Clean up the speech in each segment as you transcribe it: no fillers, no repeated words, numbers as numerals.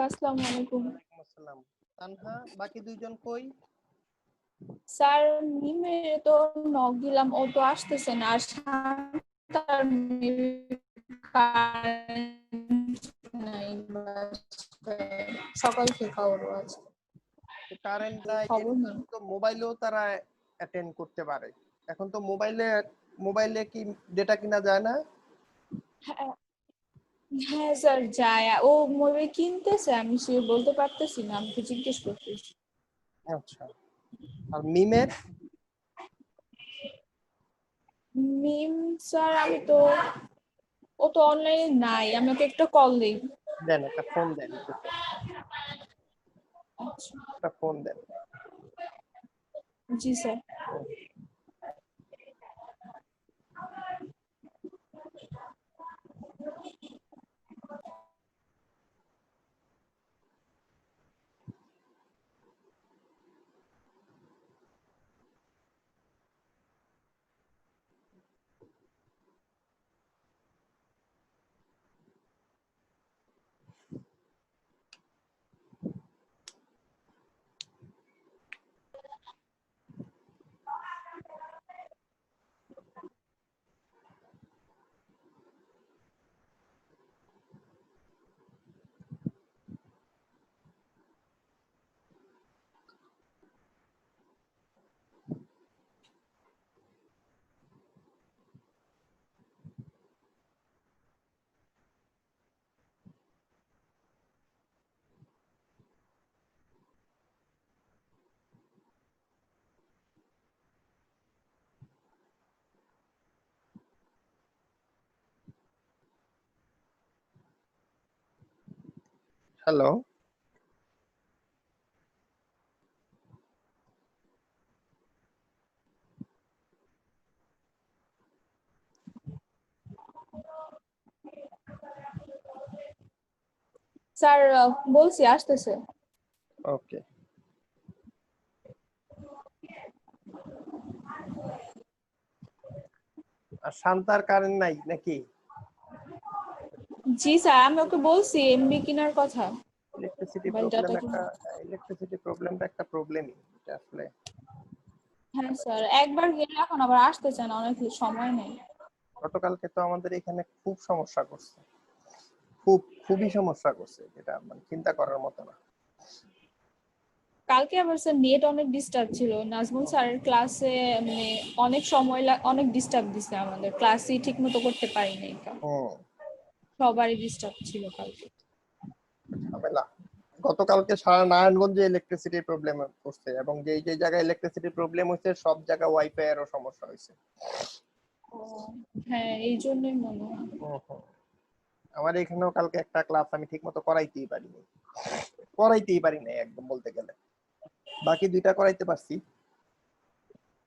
আসসালামু আলাইকুম। ওয়ালাইকুম আসসালাম। তানহা, বাকি দুইজন কই? স্যার মিমে তো নক দিলাম, ও তো আসতেছে না। আর শান্তার সকাল থেকে খবর আছে, কারেন্ট নাই, খবর নেই। তো মোবাইলেও তারা অ্যাটেন্ড করতে পারে। এখন তো মোবাইলে কি ডেটা কিনা যায় না? হ্যাঁ হ্যাঁ স্যার যায়। ও মোবাইল কিনতেছে, আমি সে বলতে পারতেছি না, আমি তো জিজ্ঞেস করতেছি। আচ্ছা, আর মিমের? মিম স্যার ও তো অনলাইনে নাই, আমি ওকে একটা কল দিই। দেন, একটা ফোন দেন, আচ্ছা একটা ফোন দেন। জি স্যার। হ্যালো। স্যার বলছি আসতেছে। ওকে। আর শান্তার কারেন্ট নাই নাকি? জি স্যার, আমি ওকে বলছি এমবি কেনার কথা। ইলেকট্রিসিটি মোবাইল প্রবলেম ডাটা একটা, ইলেকট্রিসিটি প্রবলেমটা একটা প্রবলেমই এটা আসলে। হ্যাঁ স্যার, একবার গেলে এখন আবার আসতে চায় না, অনেক সময় নেই। গতকালকে তো আমাদের এখানে খুব সমস্যা করছে, খুবই সমস্যা করছে, যেটা মানে চিন্তা করার মতো না। কালকে আবার স্যার নেট অনেক ডিস্টার্ব ছিল, নাজমুল স্যারের ক্লাসে মানে অনেক সময় অনেক ডিস্টার্ব দিছে, আমাদের ক্লাসই ঠিক মতো করতে পারিনি। হুম, সবারই ডিস্টার্ব ছিল কালকে। ঝামেলা। গতকালকে সারা নারায়ণগঞ্জে ইলেকট্রিসিটি প্রবলেম করছে, এবং যেই যে জায়গায় ইলেকট্রিসিটি প্রবলেম হয়েছে সব জায়গায় ওয়াইফাই এরও সমস্যা হয়েছে। হ্যাঁ, এই জন্যই মনে হয়। আমার এখানেও কালকে একটা ক্লাস আমি ঠিক মতো করাইতেই পারি নাই একদম বলতে গেলে। বাকি দুইটা করাইতে পারছি,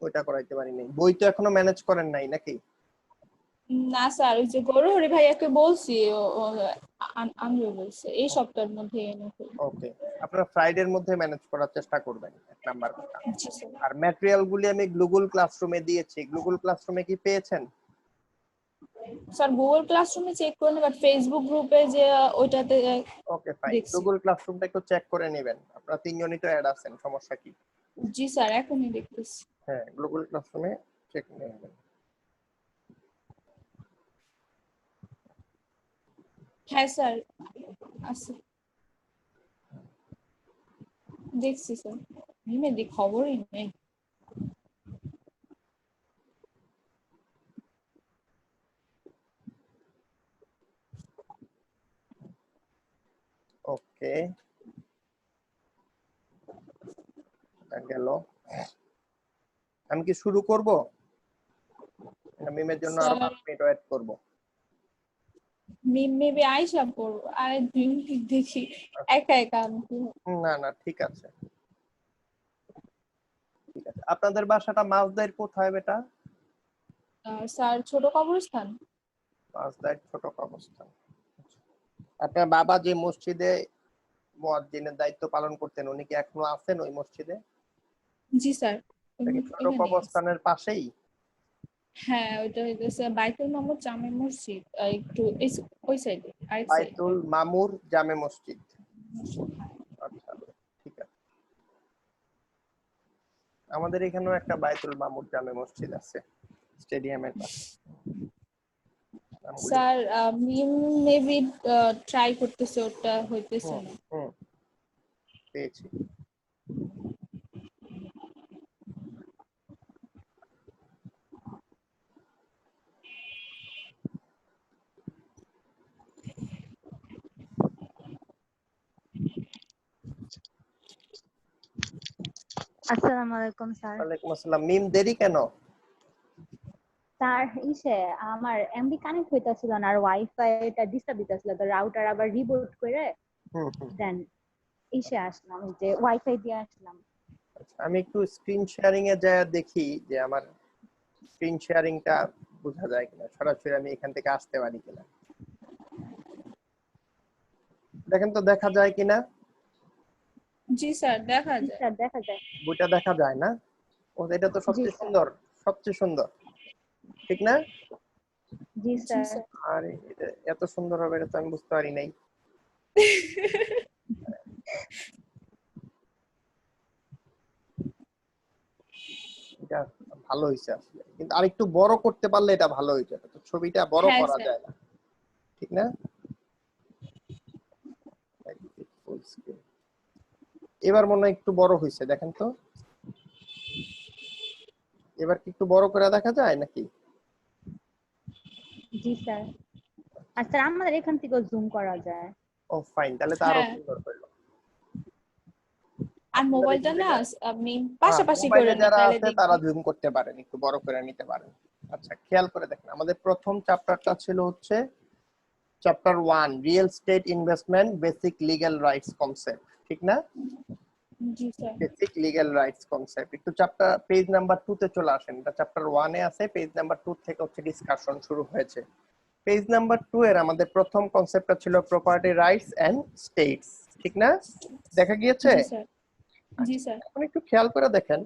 ওইটা করাইতে পারি নাই। বই তো এখনো ম্যানেজ করেন নাই নাকি? না স্যার, ওই যে গৌরহরি ভাইয়াকে বলছি, আমিও বলছি এই সপ্তাহের মধ্যে এনে ফেলবো। ওকে, আপনারা ফ্রাইডের মধ্যে ম্যানেজ করার চেষ্টা করবেন, এক নাম্বার কথা। জি স্যার। আর ম্যাটেরিয়াল গুলি আমি গুগল ক্লাসরুমে দিয়েছি, গুগল ক্লাসরুমে কি পেয়েছেন? স্যার গুগল ক্লাসরুমে চেক করে নেবেন, ফেসবুক গ্রুপে যে ওইটাতে ওকে ফাইন, দেখছি। গুগল ক্লাসরুমটা একটু চেক করে নেবেন, আপনারা তিনজনই তো অ্যাড আছেন, সমস্যা কি? জি স্যার, এখনই দেখতেছি। হ্যাঁ, গুগল ক্লাসরুমে চেক নেবেন। হ্যাঁ স্যার, আছে, দেখছি স্যার। নিমেদি খবরই নেই। ওকে, গেল। আমি কি শুরু করব? মিমের জন্য আরো স্যার 5 মিনিট ওয়েট করব? মিম মেবি আইসা পড়বো, আরে 2 মিনিট দেখি। একা একা আমি না না, ঠিক আছে, ঠিক আছে। আপনাদের বাসাটা মাছদাইর কোথায় বেটা? স্যার ছোট কবরস্থান। মাছদাইর ছোট কবরস্থান। আপনার বাবা যে মসজিদে মুয়াজ্জিনের দায়িত্ব পালন করতেন, উনি কি এখনো আছেন ওই মসজিদে? জি স্যার, ছোট এখানে আছে। কবরস্থানের পাশেই? হ্যাঁ, ওইটা হইতেছে বাইতুল মামুর জামে মসজিদ, একটু ওই সাইডে, আরেক সাইড। বাইতুল মামুর জামে মসজিদ। আচ্ছা ঠিক আছে। আমাদের এখানেও একটা বাইতুল মামুর জামে মসজিদ আছে স্টেডিয়ামের পাশে। নামগুলি স্যার মিম মেবি ট্রাই করতেছে, ওটা হইতেছে হুম না। হুম পেয়েছি। আসসালামু আলাইকুম স্যার। ওয়ালাইকুম আসসালাম। মিম দেরি কেন? স্যার আমার এমবি কানেক্ট হইতাছিল না, আর ওয়াইফাই টা ডিস্টার্ব দিতেছিল, তো রাউটার আবার রিবুট করে হুম হুম। দেন আসলাম, এই যে ওয়াইফাই দিয়ে আসলাম। আচ্ছা, আমি একটু স্ক্রিন শেয়ারিং এ যায় দেখি যে আমার স্ক্রিন শেয়ারিংটা বোঝা যায় কিনা, সরাসরি আমি এখান থেকে আসতে পারি কিনা। দেখেন তো দেখা যায় কিনা। জি স্যার, দেখা জি যায়। স্যার, দেখা যায়। বইটা দেখা যায় না? ও এটা তো জি সবচেয়ে স্যার। সুন্দর, সবচেয়ে সুন্দর, ঠিক না? জি জি স্যার। স্যার। আরে এটা এত সুন্দর হবে এটা তো আমি বুঝতে পারি নাই। এটা ভালো হয়েছে আসলে, কিন্তু আরেকটু বড় করতে পারলে এটা ভালো হইতো। তো ছবিটা বড় হ্যাঁ করা স্যার। যায় না, ঠিক না? Full screen। এবার মনে হয় একটু বড় হয়েছে, দেখেন তো এবার কি একটু বড় করে দেখা যায় নাকি? জি স্যার। আর স্যার আমাদের এখান থেকেও জুম করা যায়। ও ফাইন, তাহলে তো আরো হ্যাঁ, সুন্দর হলো। আর আপনাদের মোবাইলটা এখান না থেকে আপনি হ্যাঁ, পাশাপাশি মোবাইলে করে নেন, যারা তাহলে আছে তারা দেখবেন। জুম করতে পারেন, একটু বড় করে নিতে পারেন। আচ্ছা খেয়াল করে দেখেন, আমাদের প্রথম চ্যাপ্টারটা ছিল হচ্ছে chapter 1 real state investment basic legal rights concept, ঠিক না? জি sir. Basic legal rights concept. একটু চ্যাপ্টার পেজ নাম্বার 2 তে চলে আসেন। এটা চ্যাপ্টার 1 এ আছে, পেজ নাম্বার 2 থেকে হচ্ছে ডিসকাশন শুরু হয়েছে। পেজ নাম্বার 2 এর আমাদের প্রথম কনসেপ্টটা ছিল প্রপার্টি রাইটস এন্ড স্টেটস, ঠিক না? দেখা গিয়েছে? জি স্যার। জি আচ্ছা স্যার। এখন একটু খেয়াল করে দেখেন,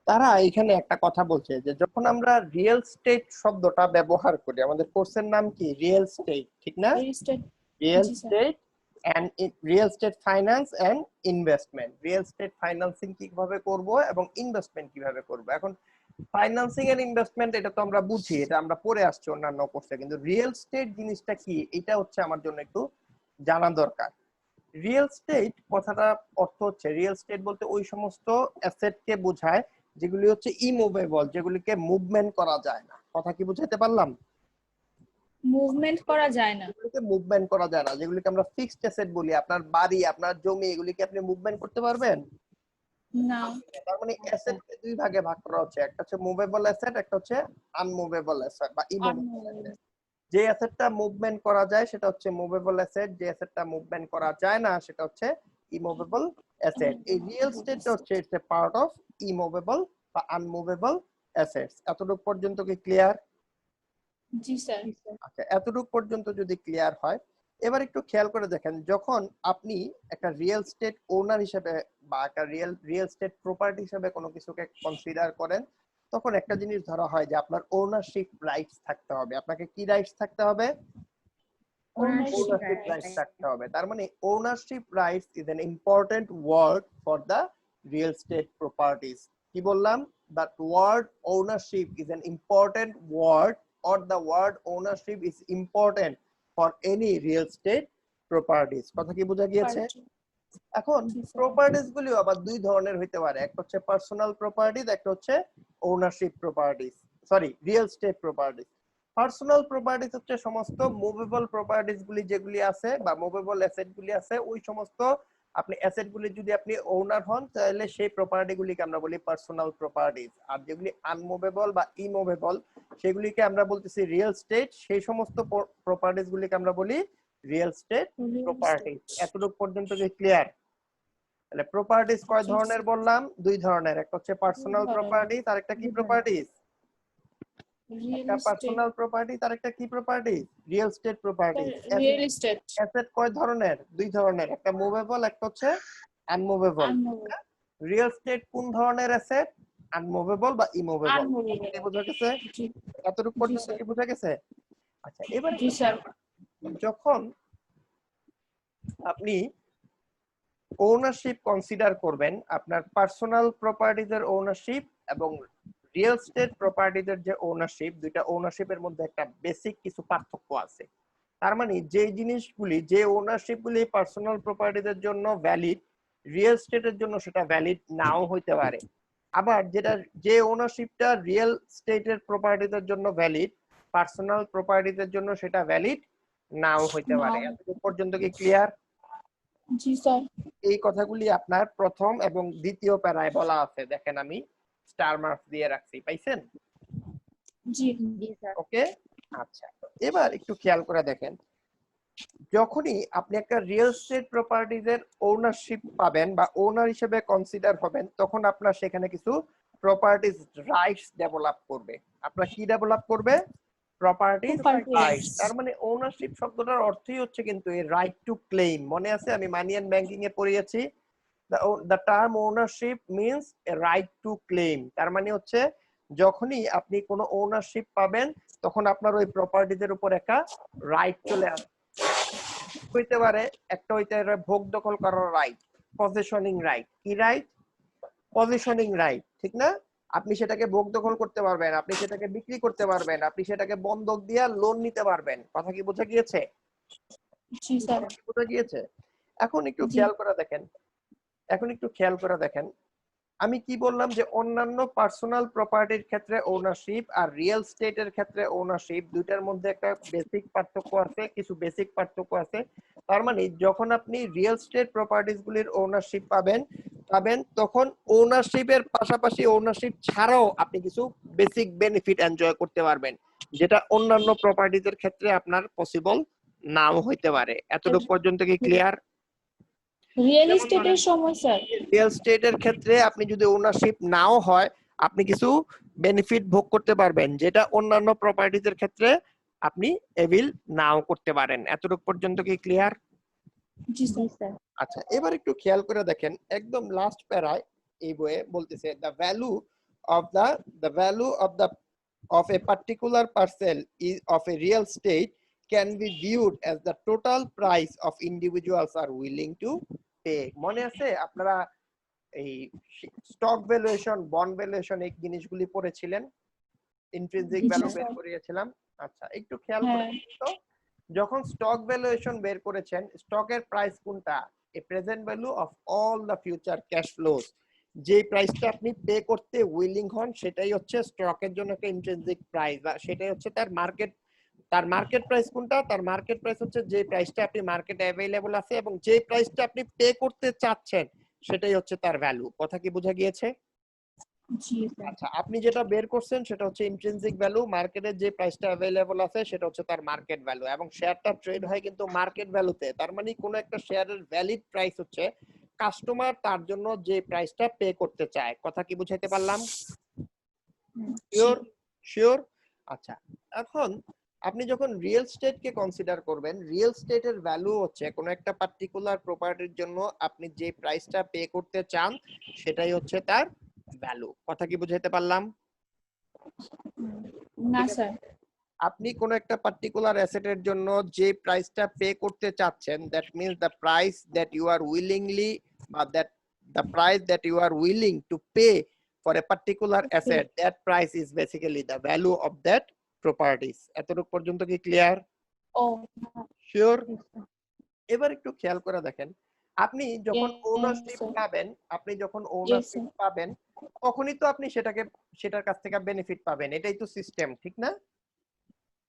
তারা এখানে একটা কথা বলছে যে যখন আমরা রিয়েল স্টেট শব্দটা ব্যবহার করি, আমাদের কোর্সের নাম কি রিয়েল স্টেট, ঠিক না? রেজিস্টার্ড। রিয়েল জি sir. Estate and real estate finance and investment. Real estate financing কিভাবে করব এবং ইনভেস্টমেন্ট কিভাবে করব। এখন ফাইন্যান্সিং এন্ড ইনভেস্টমেন্ট এটা তো আমরা বুঝি, এটা আমরা পড়ে আসছি অন্যান্য কোর্সে, কিন্তু রিয়েল স্টেট জিনিসটা কি এটা হচ্ছে আমার জন্য একটু জানা দরকার। রিয়েল স্টেট কথাটা অর্থ হচ্ছে, রিয়েল স্টেট বলতে ওই সমস্ত অ্যাসেটকে বোঝায় যেগুলি হচ্ছে ইমুভেবল, যেগুলিকে মুভমেন্ট করা যায় না। কথা কি বুঝাতে পারলাম? মুভমেন্ট করা যায় না। যেগুলিকে মুভমেন্ট করা যায় না, যেগুলিকে আমরা ফিক্সড অ্যাসেট বলি, আপনার বাড়ি, আপনার জমি, এগুলিকে আপনি মুভমেন্ট করতে পারবেন না। তার মানে অ্যাসেটকে দুই ভাগে ভাগ করা হচ্ছে, একটা হচ্ছে মুভেবল অ্যাসেট, একটা হচ্ছে আনমুভেবল অ্যাসেট বা ইমুভেবল অ্যাসেট। যে অ্যাসেটটা মুভমেন্ট করা যায় সেটা হচ্ছে মুভেবল অ্যাসেট, যে অ্যাসেটটা মুভমেন্ট করা যায় না সেটা হচ্ছে ইমুভেবল অ্যাসেট। এই রিয়েল স্টেটটা হচ্ছে it's a part of immovable বা আনমুভেবল অ্যাসেটস। এতটুকু পর্যন্ত কি ক্লিয়ার? জি স্যার। আচ্ছা এতটুকু পর্যন্ত যদি ক্লিয়ার হয়, এবার একটু খেয়াল করে দেখেন, যখন আপনি একটা রিয়েল স্টেট ওনার হিসেবে বা একটা রিয়েল স্টেট প্রপার্টি হিসেবে কোনো কিছুকে কনসিডার করেন, তখন একটা জিনিস ধরা হয় যে আপনার ওনারশিপ রাইটস থাকতে হবে। আপনাকে কি রাইটস থাকতে হবে? Ownership ownership rights rights. থাকতে হবে। তার মানে ownership rights is an important word for the real estate properties. কি বললাম? That word ownership is an important word, or the word ownership is important for any real estate properties। কথা কি বোঝা গিয়েছে? এখন প্রপার্টিজ গুলিও আবার দুই ধরনের হইতে পারে, একটা হচ্ছে পার্সোনাল প্রপার্টিজ, একটা হচ্ছে ownership properties, sorry real estate properties. Personal properties হচ্ছে সমস্ত মুভেবল প্রপার্টিজ গুলি যেগুলি আছে বা মুভেবল অ্যাসেট গুলি আছে, ওই সমস্ত আপনি অ্যাসেট গুলি যদি আপনি ওনার হন তাহলে সেই প্রপার্টি গুলিকে আমরা বলি পার্সোনাল প্রপার্টিজ। আর যেগুলি আনমুভেবল বা ইমুভেবল সেগুলিকে আমরা বলতেছি রিয়েল স্টেট, সেই সমস্ত প্রপার্টিজ গুলিকে আমরা বলি রিয়েল স্টেট প্রপার্টিজ। এতটুকু পর্যন্ত কি ক্লিয়ার? তাহলে প্রপার্টিজ কয় ধরনের বললাম? দুই ধরনের, একটা হচ্ছে পার্সোনাল প্রপার্টিজ আর একটা কি প্রপার্টিজ? একটা পার্সোনাল প্রপার্টিজ আর একটা কি properties? Real estate properties. Real estate. Asset কয় ধরনের? দুই ধরনের, একটা মুভেবল একটা হচ্ছে আনমুভেবল। রিয়েল স্টেট কোন ধরনের অ্যাসেট? আনমুভেবল বা ইমুভেবল। কি বোঝা গেছে? এতটুকু পর্যন্ত কি বোঝা গেছে? আচ্ছা এবার জি স্যার। যখন আপনি ওনারশিপ কনসিডার করবেন আপনার পার্সোনাল প্রপার্টিজের ওনারশিপ এবং রিয়েল এস্টেট প্রপার্টিজের যে ওনারশিপ, দুইটা ওনারশিপের মধ্যে একটা বেসিক কিছু পার্থক্য আছে। তার মানে যে জিনিসগুলি, যে ওনারশিপগুলি পার্সোনাল প্রপার্টিজের জন্য ভ্যালিড, রিয়েল এস্টেটের জন্য সেটা ভ্যালিড নাও হইতে পারে। আবার যে ওনারশিপটা রিয়েল এস্টেটের প্রপার্টিজের জন্য ভ্যালিড, পার্সোনাল প্রপার্টিজের জন্য সেটা ভ্যালিড নাও হইতে পারে। এতটুকু পর্যন্ত কি ক্লিয়ার? জি স্যার। এই কথাগুলি আপনার প্রথম এবং দ্বিতীয় প্যারায় বলা আছে, দেখেন আমি স্টার মার্ক দিয়ে রাখছি, পাইছেন? জি জি স্যার। ওকে, আচ্ছা এবার একটু খেয়াল করে দেখেন, যখনই আপনি একটা রিয়েল এস্টেট প্রপার্টিজের ওনারশিপ পাবেন বা ওনার হিসেবে কনসিডার হবেন, তখন আপনার সেখানে কিছু প্রপার্টিজ রাইটস ডেভেলপ করবে। আপনার কি ডেভেলপ করবে? Properties rights. তার মানে ওনারশিপ শব্দটার অর্থই হচ্ছে কিন্তু এই রাইট টু ক্লেম। মনে আছে আমি মানি এন্ড ব্যাংকিং এ পড়িয়েছি, the term ownership means a right to claim। তার মানে হচ্ছে যখনই আপনি কোনো ওনারশিপ পাবেন তখন আপনার ওই প্রপার্টিজের উপর একটা রাইট চলে আসবে। হইতে পারে একটা হইতে পারে ভোগ দখল করার রাইট, পজিশনিং রাইট। কি রাইট? পজিশনিং রাইট, ঠিক না? আপনি সেটাকে ভোগ দখল করতে পারবেন, আপনি সেটাকে বিক্রি করতে পারবেন, আপনি সেটাকে বন্ধক দিয়ে লোন নিতে পারবেন। কথা কি বোঝা গিয়েছে? জি স্যার। বোঝা গিয়েছে? এখন একটু জি। খেয়াল করে দেখেন, এখন একটু খেয়াল করে দেখেন, আমি কি বললাম যে অন্যান্য পার্সোনাল প্রপার্টির ক্ষেত্রে ওনারশিপ আর রিয়েল এস্টেটের ক্ষেত্রে ওনারশিপ দুইটার মধ্যে একটা বেসিক পার্থক্য আছে, কিছু বেসিক পার্থক্য আছে। তার মানে যখন আপনি রিয়েল এস্টেট প্রপার্টিজ গুলির ওনারশিপ পাবেন তখন ওনারশিপের পাশাপাশি ওনারশিপ ছাড়াও আপনি কিছু বেসিক বেনিফিট এনজয় করতে পারবেন, যেটা অন্যান্য প্রপার্টিজের ক্ষেত্রে আপনার পসিবল নাও হইতে পারে। এতটুকু পর্যন্ত কি ক্লিয়ার? রিয়েল এস্টেটের সময় স্যার, রিয়েল এস্টেটের ক্ষেত্রে আপনি যদি ওনারশিপ নাও হয় আপনি কিছু বেনিফিট ভোগ করতে পারবেন, যেটা অন্যান্য প্রপার্টিজের ক্ষেত্রে আপনি এভিল নাও করতে পারেন। এতটুকু পর্যন্ত কি ক্লিয়ার? জি জি স্যার। স্যার। আচ্ছা এবার একটু খেয়াল করে দেখেন, একদম লাস্ট প্যারায় এই বইয়ে বলতেছে the value of a particular parcel is of a real estate can be viewed as the total price of individuals are willing to pay। মনে আছে আপনারা এই স্টক ভ্যালুয়েশন, বন্ড ভ্যালুয়েশন এই জিনিসগুলি পড়েছিলেন, ইন্ট্রিনসিক জি ভ্যালু বের স্যার। করিয়েছিলাম। আচ্ছা একটু খেয়াল করে হ্যাঁ। দেখুন তো, যখন স্টক ভ্যালুয়েশন বের করেছেন, স্টকের প্রাইস কোনটা? A present value of all the future cash flows. যে প্রাইসটা আপনি পে করতে উইলিং হন সেটাই হচ্ছে স্টকের জন্য একটা ইন্ট্রিনসিক প্রাইস, বা সেটাই হচ্ছে তার মার্কেট প্রাইস কোনটা? তার মার্কেট প্রাইস হচ্ছে যে প্রাইসটা আপনি মার্কেটে অ্যাভেলেবল আছে এবং যে প্রাইসটা আপনি পে করতে চাচ্ছেন সেটাই হচ্ছে তার ভ্যালু। কথা কি বোঝা গিয়েছে? জি স্যার। আচ্ছা আপনি যেটা বের করছেন সেটা হচ্ছে ইন্ট্রিনসিক ভ্যালু, মার্কেটে যে প্রাইসটা অ্যাভেলেবল আছে সেটা হচ্ছে তার মার্কেট ভ্যালু, এবং শেয়ারটা ট্রেড হয় কিন্তু মার্কেট ভ্যালুতে। তার মানে কোনো একটা শেয়ারের ভ্যালিড প্রাইস হচ্ছে কাস্টমার তার জন্য যে প্রাইসটা পে করতে চায়। কথা কি বুঝাইতে পারলাম? শিওর? শিওর? আচ্ছা এখন আপনি যখন রিয়েল এস্টেট কে কনসিডার করবেন, রিয়েল এস্টেটের ভ্যালু হচ্ছে কোন একটা পার্টিকুলার প্রপার্টির জন্য আপনি যে প্রাইসটা পে করতে চান সেটাই হচ্ছে তার ভ্যালু। কথা কি বুঝাইতে পারলাম? না স্যার। আপনি কোন একটা পার্টিকুলার অ্যাসেটের জন্য যে প্রাইসটা পে করতে চাচ্ছেন, that means the price that you are willingly বা the price that you are willing to pay for a particular asset, that price is basically the value of that properties. এতটুকু পর্যন্ত কি clear? ও sure? এবার একটু খেয়াল করে দেখেন, আপনি যখন ওনারশিপ স্যার। পাবেন, Yes, sir. তখনই তো আপনি সেটার কাছ থেকে বেনিফিট পাবেন। এটাই তো সিস্টেম, ঠিক না?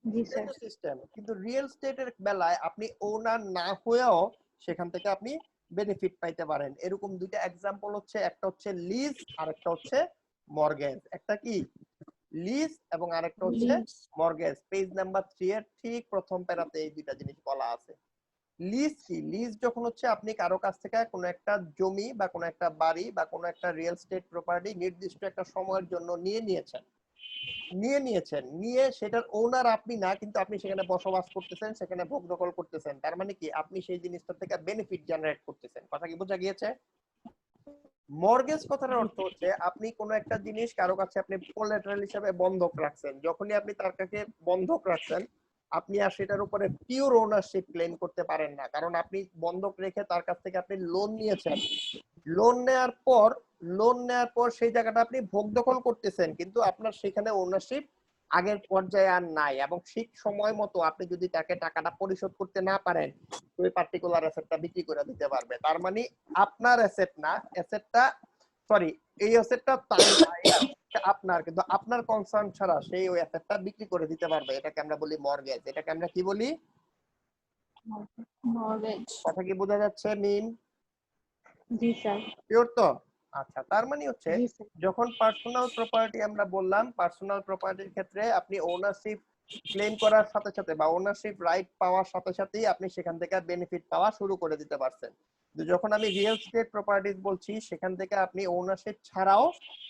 জি স্যার। সিস্টেম। কিন্তু রিয়েল এস্টেটের বেলায় আপনি ওনার না হয়েও সেখান থেকে আপনি বেনিফিট পাইতে পারেন। এরকম দুইটা এক্সাম্পল হচ্ছে, একটা হচ্ছে লিজ আর একটা হচ্ছে মর্গেজ। একটা কি? লিজ এবং আরেকটা হচ্ছে Leaves. মর্গেজ। পেজ নাম্বার 3 এর ঠিক প্রথম প্যারাতে এই দুইটা জিনিস বলা আছে। লিজ কি? লিজ যখন হচ্ছে আপনি কারো কাছ থেকে কোনো একটা জমি বা কোনো একটা বাড়ি বা কোনো একটা রিয়েল এস্টেট প্রপার্টি নির্দিষ্ট একটা সময়ের জন্য নিয়ে সেটার ওনার আপনি না, কিন্তু আপনি সেখানে বসবাস করতেছেন, সেখানে ভোগ দখল করতেছেন। তার মানে কি? আপনি সেই জিনিসটা থেকে বেনিফিট জেনারেট করতেছেন। কথা কি বোঝা গিয়েছে? মর্গেজ কথার অর্থ হচ্ছে আপনি কোনো একটা জিনিস কারো কাছে আপনি কোল্যাটারাল হিসেবে বন্ধক রাখছেন। যখনই আপনি তার কাছে বন্ধক রাখছেন আপনি আর সেটার উপরে পিওর ওনারশিপ ক্লেম করতে পারেন না, কারণ আপনি বন্ধক রেখে তার কাছ থেকে আপনি লোন নিয়েছেন। লোন নেওয়ার পর সেই জায়গাটা আপনি ভোগ দখল করতেছেন, কিন্তু আপনার সেখানে ওনারশিপ আগের পর্যায়ে আর নাই, এবং ঠিক সময় মতো আপনি যদি তাকে টাকাটা পরিশোধ করতে না পারেন, ওই পার্টিকুলার অ্যাসেটটা বিক্রি করে দিতে পারবে। তার মানে আপনার অ্যাসেট না, অ্যাসেটটা সরি এই অ্যাসেটটা তার না, এটা আপনার, কিন্তু আপনার কনসার্ন ছাড়া সেই ওই অ্যাসেটটা বিক্রি করে দিতে পারবে। এটাকে আমরা বলি মর্গেজ। এটাকে আমরা কি বলি? মর্গেজ। কথা কি বোঝা যাচ্ছে মিম? জি স্যার। শিওর তো? আচ্ছা, তার মানে হচ্ছে জি স্যার। যখন পার্সোনাল প্রপার্টি আমরা বললাম, পার্সোনাল প্রপার্টির ক্ষেত্রে আপনি ওনারশিপ ক্লেম করার সাথে সাথে বা ওনারশিপ রাইট পাওয়ার সাথে সাথেই আপনি সেখান থেকে বেনিফিট পাওয়া শুরু করে দিতে পারছেন। যখন আমি রিয়েল এস্টেট প্রপার্টিজ বলছি, সেখান থেকে আপনি ওনারশিপ ছাড়াও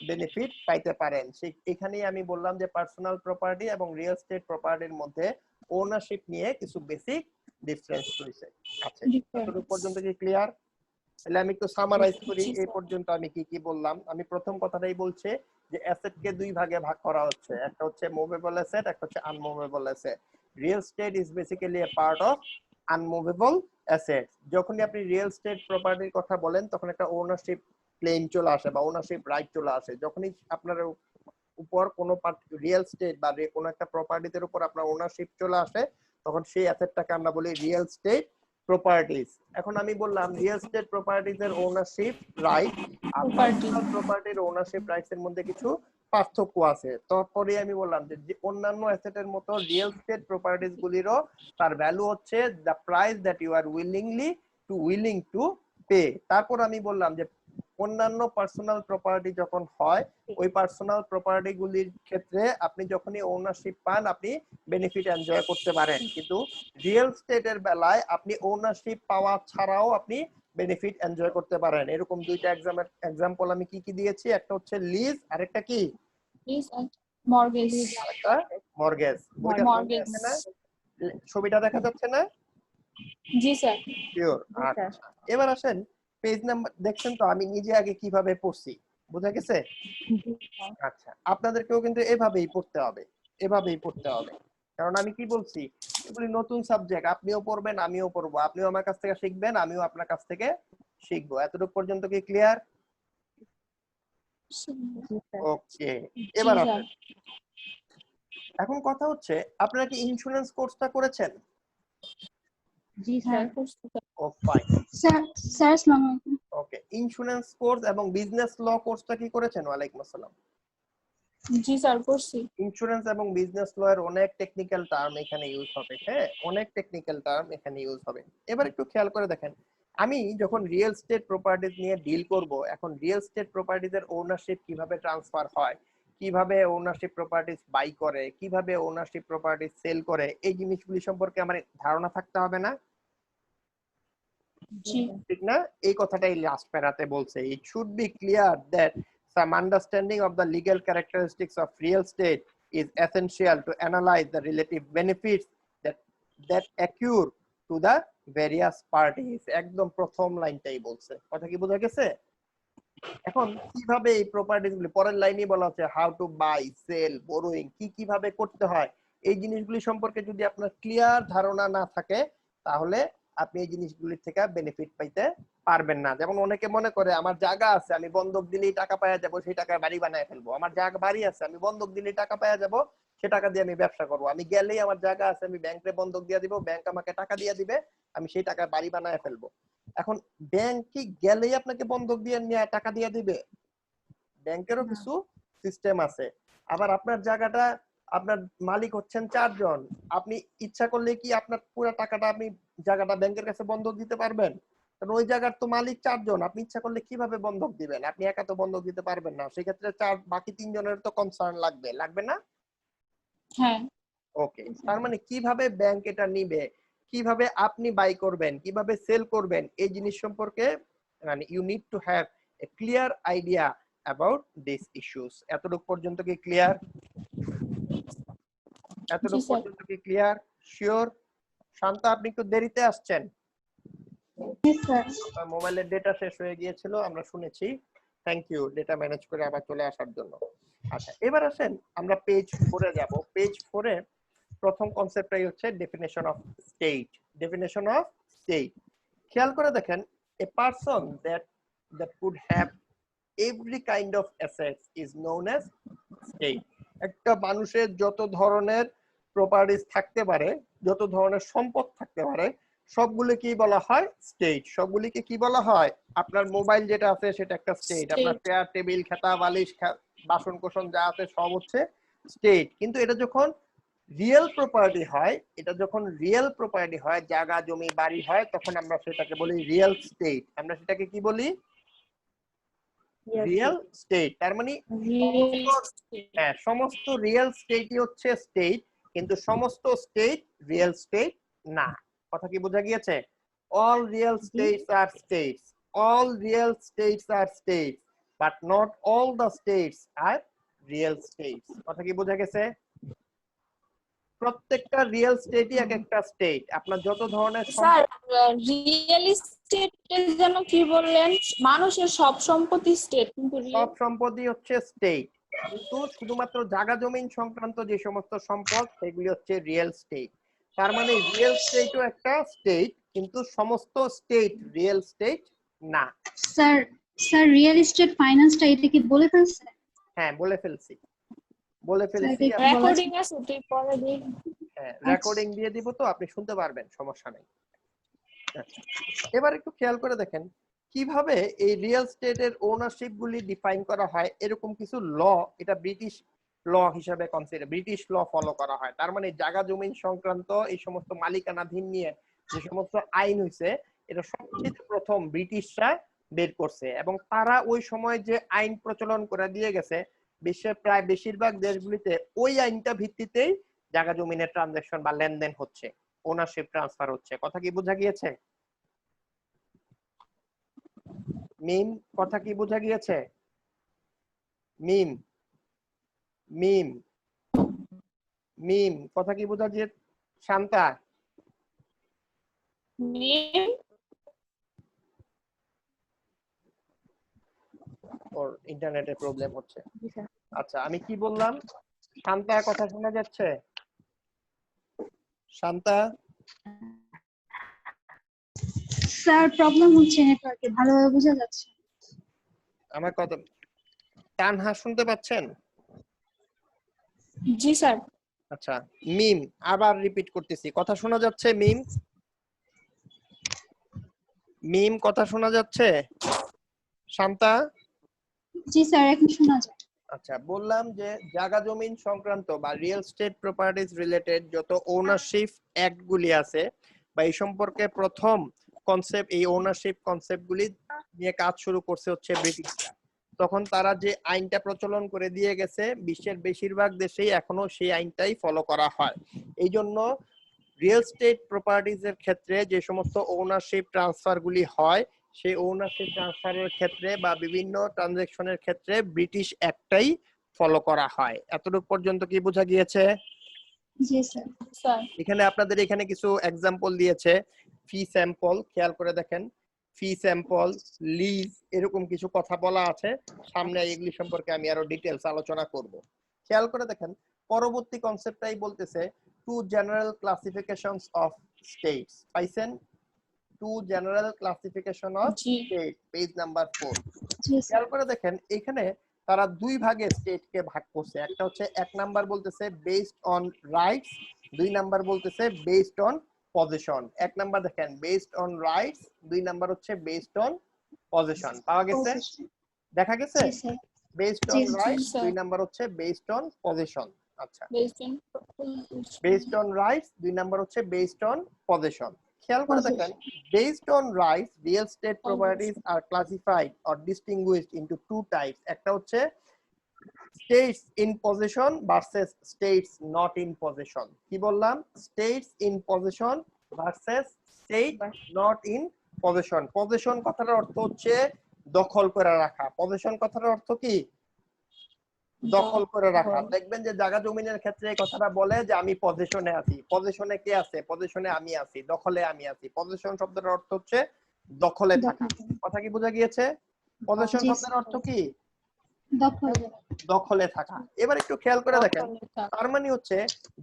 বেনিফিট পাইতে পারেন। এখানেই আমি বললাম যে পার্সোনাল প্রপার্টি এবং রিয়েল এস্টেট প্রপার্টির মধ্যে ওনারশিপ নিয়ে কিছু বেসিক ডিফারেন্স রয়েছে। আচ্ছা, এতটুকু পর্যন্ত কি ক্লিয়ার? তাহলে আমি একটু সামারাইজ করি এই পর্যন্ত আমি কি কি বললাম। আমি প্রথম কথাটাই বলছি যে অ্যাসেটকে দুই ভাগে ভাগ করা হচ্ছে, একটা হচ্ছে মুভেবল অ্যাসেট, একটা হচ্ছে unmovable asset. Real estate is basically a part of unmovable asset. যখনই আপনি রিয়েল এস্টেট প্রপার্টির কথা বলেন তখন একটা ওনারশিপ ক্লেম চলে আসে বা ওনারশিপ রাইট চলে আসে। যখনই আপনার উপর কোনো রিয়েল এস্টেট বা কোনো একটা প্রপার্টির উপর আপনার ওনারশিপ চলে আসে, তখন সেই অ্যাসেটটাকে আমরা বলি রিয়েল এস্টেট প্রপার্টিজ। এখন আমি বললাম রিয়েল এস্টেট প্রপার্টিজ এর ওনারশিপ রাইট আর পার্সোনাল প্রপার্টির ওনারশিপ রাইটস এর মধ্যে কিছু পার্থক্য আছে। তারপরে আমি বললাম যে অন্যান্য অ্যাসেটের মতো রিয়েল এস্টেট প্রপার্টিজ গুলিরও তার ভ্যালু হচ্ছে the price that you are willing to pay. তারপর আমি বললাম যে অন্যান্য পার্সোনাল প্রপার্টি যখন হয়, ওই পার্সোনাল প্রপার্টি গুলির ক্ষেত্রে আপনি যখনই ওনারশিপ পান আপনি বেনিফিট এনজয় করতে পারেন, কিন্তু রিয়েল এস্টেটের বেলায় আপনি ওনারশিপ পাওয়া ছাড়াও আপনি বেনিফিট এনজয় করতে পারেন। এরকম দুইটা এক্সাম্পল আমি কি কি দিয়েছি, একটা হচ্ছে লিজ আর একটা কি মর্গেজ। একটা মর্গেজ। বইটা সামনে আছে না? ছবিটা দেখা যাচ্ছে না? জি স্যার। শিওর। আচ্ছা, এবার আসেন পেজ নাম্বার দেখছেন তো আমি নিজে আগে কিভাবে পড়ছি, বুঝা গেছে? আচ্ছা, আপনাদেরকেও কিন্তু এভাবেই পড়তে হবে, এভাবেই পড়তে হবে। কারণ আমি কি বলছি, এগুলি নতুন সাবজেক্ট, আপনিও পড়বেন আমিও পড়বো, আপনিও আমার কাছ থেকে শিখবেন আমিও আপনার কাছ থেকে শিখবো। এতটুকু পর্যন্ত কি ক্লিয়ার? ওকে, এবার আসেন। এখন কথা হচ্ছে আপনারা কি ইন্স্যুরেন্স কোর্সটা করেছেন? জি স্যার। ও ফাইন স্যার। স্যার আসসালামু আলাইকুম। ওকে, ইন্স্যুরেন্স কোর্স এবং বিজনেস ল কোর্সটা কি করেছেন? ওয়ালাইকুম আসসালাম। জি স্যার করছি। ইন্স্যুরেন্স এবং বিজনেস ল এর অনেক টেকনিক্যাল টার্ম এখানে ইউজ হবে। হ্যাঁ, অনেক টেকনিক্যাল টার্ম এখানে ইউজ হবে। এবার একটু খেয়াল করে দেখেন, আমি যখন রিয়েল এস্টেট প্রপার্টিজ নিয়ে ডিল করব, এখন রিয়েল এস্টেট প্রপার্টিজের ওনারশিপ কিভাবে ট্রান্সফার হয়, কিভাবে ওনারশিপ প্রপার্টিজ বাই করে, কিভাবে ওনারশিপ প্রপার্টিজ সেল করে, এই জিনিসগুলি সম্পর্কে আমার ধারণা থাকতে হবে না? ঠিক না? এই কথাটাই লাস্ট প্যারাতে বলছে, it should be clear that some understanding of the legal characteristics of real estate is essential to analyze the relative benefits that accrue to the various parties. একদম প্রথম লাইনটাই বলছে। কথা কি বোঝা গেছে? এখন কিভাবে এই প্রপার্টিজ গুলি, পরের লাইনে বলা হচ্ছে হাউ টু বাই সেল বোরোইং, কি কিভাবে করতে হয়, এই জিনিসগুলি সম্পর্কে যদি আপনার ক্লিয়ার ধারণা না থাকে তাহলে আপনি এই জিনিসগুলির থেকে বেনিফিট পাইতে পারবেন না। যেমন অনেকে মনে করে আমার জায়গা আছে আমি বন্ধক দিলেই টাকা পাওয়া যাবো, সেই টাকায় বাড়ি বানায় ফেলবো। আমার জায়গা বাড়ি আছে আমি বন্ধক দিলেই টাকা পাওয়া যাবো, সে টাকা দিয়ে আমি ব্যবসা করবো। আমি গেলেই আমার জায়গা আছে আমি ব্যাংকে বন্ধক দিয়ে দিব, ব্যাংক আমাকে টাকা দিয়ে দিবে, আমি সেই টাকায় বাড়ি বানায় ফেলবো। এখন ব্যাংক কি গেলেই আপনাকে বন্ধক দিয়ে নিয়ে টাকা দিয়ে দিবে? ব্যাংকেরও কিছু সিস্টেম আছে। আবার আপনার জায়গাটা, আপনার মালিক হচ্ছেন 4 জন, আপনি ইচ্ছা করলে কি আপনার পুরো টাকাটা আপনি জায়গাটা ব্যাংকের কাছে বন্ধক দিতে পারবেন? কারণ ওই জায়গার তো মালিক 4 জন, আপনি ইচ্ছা করলে কিভাবে বন্ধক দিবেন? আপনি একা তো বন্ধক দিতে পারবেন না, সেই ক্ষেত্রে বাকি 3 জনের তো কনসার্ন লাগবে না? হ্যাঁ। ওকে, তার মানে কিভাবে ব্যাংক এটা নিবে, কিভাবে আপনি বাই করবেন, কিভাবে সেল করবেন, এই জিনিস সম্পর্কে মানে you need to have a clear idea about this issues. এতটুকু পর্যন্ত কি ক্লিয়ার? এতটুকু পর্যন্ত কি ক্লিয়ার? শিওর? শান্তা, আপনি একটু দেরিতে আসছেন, আপনার মোবাইলের ডেটা শেষ হয়ে গিয়েছিল আমরা শুনেছি। থ্যাংক ইউ ডেটা ম্যানেজ করে আবার চলে আসার জন্য। আচ্ছা, এবার আসেন আমরা পেজ 4 এ যাব। পেজ 4 এ প্রথম কনসেপ্টটাই হচ্ছে definition of state. Definition of state খেয়াল করে দেখেন, a person that could have every kind of assets is known as state. একটা মানুষের যত ধরনের প্রপার্টিজ থাকতে পারে, যত ধরনের সম্পদ থাকতে পারে, সবগুলো কি বলা হয়? স্টেট। সবগুলিকে কি বলা হয়? আপনার মোবাইল যেটা আছে সেটা একটা স্টেট, আপনার চেয়ার টেবিল খাতা বালিশ বাসন কোসন যা আছে সব হচ্ছে স্টেট। কিন্তু এটা যখন রিয়েল প্রপার্টি হয়, এটা যখন রিয়েল প্রপার্টি হয়, জায়গা জমি বাড়ি হয়, তখন আমরা সেটাকে বলি রিয়েল স্টেট। আমরা সেটাকে কি বলি? Real estate. তার মানে সমস্ত রিয়েল স্টেটই হচ্ছে স্টেট, কিন্তু সমস্ত স্টেট রিয়েল স্টেট না। কথা কি বোঝা গিয়েছে? all real states are states, all real states are states, but not all the states are real states. কথা কি বোঝা গেছে? প্রত্যেকটা রিয়েল স্টেটই এক একটা স্টেট। আপনার যত ধরনের স্যার রিয়েল এস্টেটের জন্য কি বললেন? মানুষের সব সম্পত্তি স্টেট, কিন্তু সব সম্পত্তি হচ্ছে স্টেট, কিন্তু শুধুমাত্র জায়গা জমিন সংক্রান্ত যে সমস্ত সম্পদ সেগুলি হচ্ছে রিয়েল স্টেট। তার মানে রিয়েল স্টেটও একটা স্টেট, কিন্তু সমস্ত স্টেট রিয়েল স্টেট না। স্যার স্যার রিয়েল এস্টেট ফাইন্যান্সটা এটা কি বলে ফেলছে? হ্যাঁ বলে ফেলছি। রেকর্ডিং আছে, তুই পরে দিই। হ্যাঁ রেকর্ডিং দিয়ে দিব, তো আপনি শুনতে পারবেন, সমস্যা নেই। এবার একটু খেয়াল করে দেখেন কিভাবে এই রিয়েল স্টেটের ওনারশিপ গুলি ডিফাইন করা হয়। এরকম কিছু ল, এটা ব্রিটিশ ল হিসেবে কনসিডার, ব্রিটিশ ল ফলো করা হয়। তার মানে জায়গা জমিন সংক্রান্ত এই সমস্ত মালিকানাধীন নিয়ে যে সমস্ত আইন হইছে, এটা সবচেয়ে প্রথম ব্রিটিশরা বের করছে, এবং তারা ওই সময় যে আইন প্রচলন করে দিয়ে গেছে, বিশ্বের প্রায় বেশিরভাগ দেশগুলিতে ওই আইনটা ভিত্তিতেই জায়গা জমিনের ট্রানজাকশন বা লেনদেন হচ্ছে, ওনারশিপ ট্রান্সফার হচ্ছে। কথা কি বোঝা গিয়েছে? মিম, কথা কি বোঝা গিয়েছে? মিম মিম মিম, কথা কি বোঝা গিয়েছে? শান্তা, ওর ইন্টারনেটে প্রবলেম হচ্ছে। আচ্ছা আমি কি বললাম? শান্তা কথা শোনা যাচ্ছে? শান্তা, স্যার প্রবলেম হচ্ছে নেটওয়ার্কে, ভালোভাবে বোঝা যাচ্ছে। আমার কথা তানহা শুনতে পাচ্ছেন? জি স্যার। আচ্ছা মিম, আবার রিপিট করতেছি, কথা শোনা যাচ্ছে? মিম মিম, কথা শোনা যাচ্ছে? শান্তা, জি স্যার এখন শোনা যায়। আচ্ছা বললাম যে জায়গা জমিন সংক্রান্ত বা রিয়েল স্টেট প্রপার্টিজ রিলেটেড যত ওনারশিপ অ্যাক্ট গুলি আছে, বা এই সম্পর্কে প্রথম কনসেপ্ট, এই ওনারশিপ কনসেপ্ট গুলি নিয়ে কাজ শুরু করছে হচ্ছে ব্রিটিশরা। তখন তারা যে আইনটা প্রচলন করে দিয়ে গেছে, বিশ্বের বেশিরভাগ দেশেই এখনো সেই আইনটাই ফলো করা হয়। এই জন্য রিয়েল স্টেট প্রপার্টিজ এর ক্ষেত্রে যে সমস্ত ওনারশিপ ট্রান্সফার গুলি হয়, সেই ওনারশিপ ট্রান্সফারের ক্ষেত্রে বা বিভিন্ন ট্রানজাকশনের ক্ষেত্রে ব্রিটিশ একটাই ফলো করা হয়। এতটুকু পর্যন্ত কি বোঝা গিয়েছে? জি স্যার। স্যার এখানে আপনাদের এখানে কিছু এক্সাম্পল দিয়েছে, ফি স্যাম্পল, খেয়াল করে দেখেন, ফি স্যাম্পল, লিজ, এরকম কিছু কথা বলা আছে। সামনে এগুলি সম্পর্কে আমি আরো ডিটেইলস আলোচনা করব। খেয়াল করে দেখেন পরবর্তী কনসেপ্টটাই বলতেছে two general classifications of states. পাইছেন? Two general classification of state, page number 4। জি স্যার। খেয়াল করে দেখেন এখানে তারা দুই ভাগে স্টেটকে ভাগ করছে। একটা হচ্ছে এক নাম্বার বলতেছে বেসড অন রাইটস, দুই নাম্বার বলতেছে বেসড অন পজিশন। এক নাম্বার দেখেন বেসড অন রাইটস, দুই নাম্বার হচ্ছে বেসড অন পজিশন। পাওয়া গেছে? দেখা গেছে? জি স্যার। বেসড অন রাইটস, দুই নাম্বার হচ্ছে বেসড অন পজিশন। আচ্ছা বেসড অন রাইটস, দুই নাম্বার হচ্ছে বেসড অন পজিশন। খেয়াল করে দেখেন based on rights real estate properties are classified or distinguished into two types. একটা হচ্ছে states in possession versus states not in possession. কি বললাম? states in possession versus state not in possession. possession কথার অর্থ হচ্ছে দখল করে রাখা। possession কথার অর্থ কি? দখল করে রাখা। দেখবেন যে জায়গা জমিনের ক্ষেত্রে এই কথাটা বলে যে আমি পজিশনে আছি। পজিশনে কে আছে? পজিশনে আমি আছি, দখলে আমি আছি। পজিশন শব্দের অর্থ হচ্ছে দখলে থাকা। কথা কি বোঝা গিয়েছে? পজিশন শব্দের অর্থ কি? দখলে। দখলে থাকা। এবার একটু খেয়াল করে দেখেন, দখলে থাকা। তার মানে হচ্ছে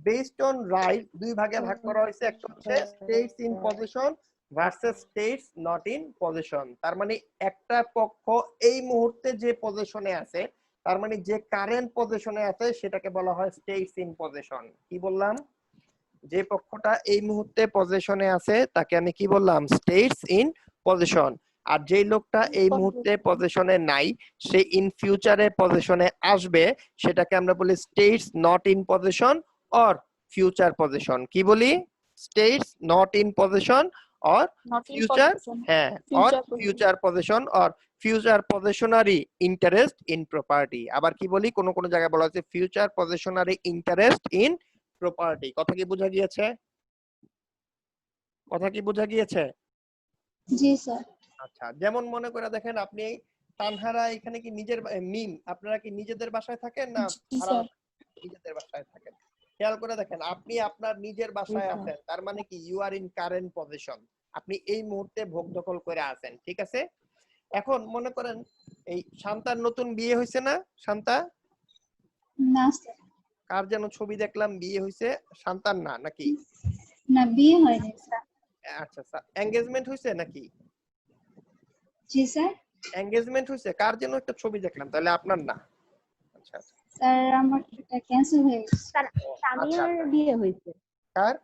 বেসড অন রাইট দুই ভাগে ভাগ করা হয়েছে, একটা হচ্ছে states in position versus states not in position. তার মানে একটা পক্ষ এই মুহূর্তে যে পজিশনে আছে, তার মানে যে কারেন্ট পজিশনে আছে সেটাকে বলা হয় স্টেটস ইন পজিশন। কি বললাম? যে পক্ষটা এই মুহূর্তে পজিশনে আছে তাকে আমি কি বললাম? States in position. আর যেই লোকটা এই মুহূর্তে পজিশনে নাই, সে ইন ফিউচারে পজিশনে আসবে, সেটাকে আমরা বলি estates not in possession or future possession. কি বলি? Estates not in possession or Not in future, position. হ্যাঁ, or Future position. Future possession or future possessionary interest in property. আবার কি বলি, কোন কোন জায়গায় বলা হচ্ছে future possessionary interest in property. কথা কি বোঝা গিয়েছে? কথা কি বোঝা গিয়েছে? জি স্যার। আচ্ছা, যেমন মনে করে দেখেন, আপনি তানহারা এখানে কি নিজের মিম, আপনারা কি নিজেদের বাসায় থাকেন না জি ভাড়া স্যার। বাসায়? নিজেদের বাসায় থাকেন। খেয়াল করে দেখেন, আপনি আপনার নিজের বাসায় আছেন, তার মানে কি you are in current position, আপনি এই মুহূর্তে ভোগ দখল করে আছেন, ঠিক আছে? এখন মনে করেন এই শান্তার নতুন বিয়ে হয়েছে না? শান্তা, না স্যার। কার যেন ছবি দেখলাম বিয়ে হয়েছে, শান্তার না নাকি? না, বিয়ে হয়নি স্যার। আচ্ছা স্যার, এঙ্গেজমেন্ট হয়েছে নাকি? জি স্যার। এঙ্গেজমেন্ট হয়েছে, কার যেন একটা ছবি দেখলাম, তাহলে আপনার না? আচ্ছা আচ্ছা। স্যার আমার এটা ক্যান্সেল হয়ে গেছে। স্যার সামিয়ার বিয়ে হয়েছে। কার?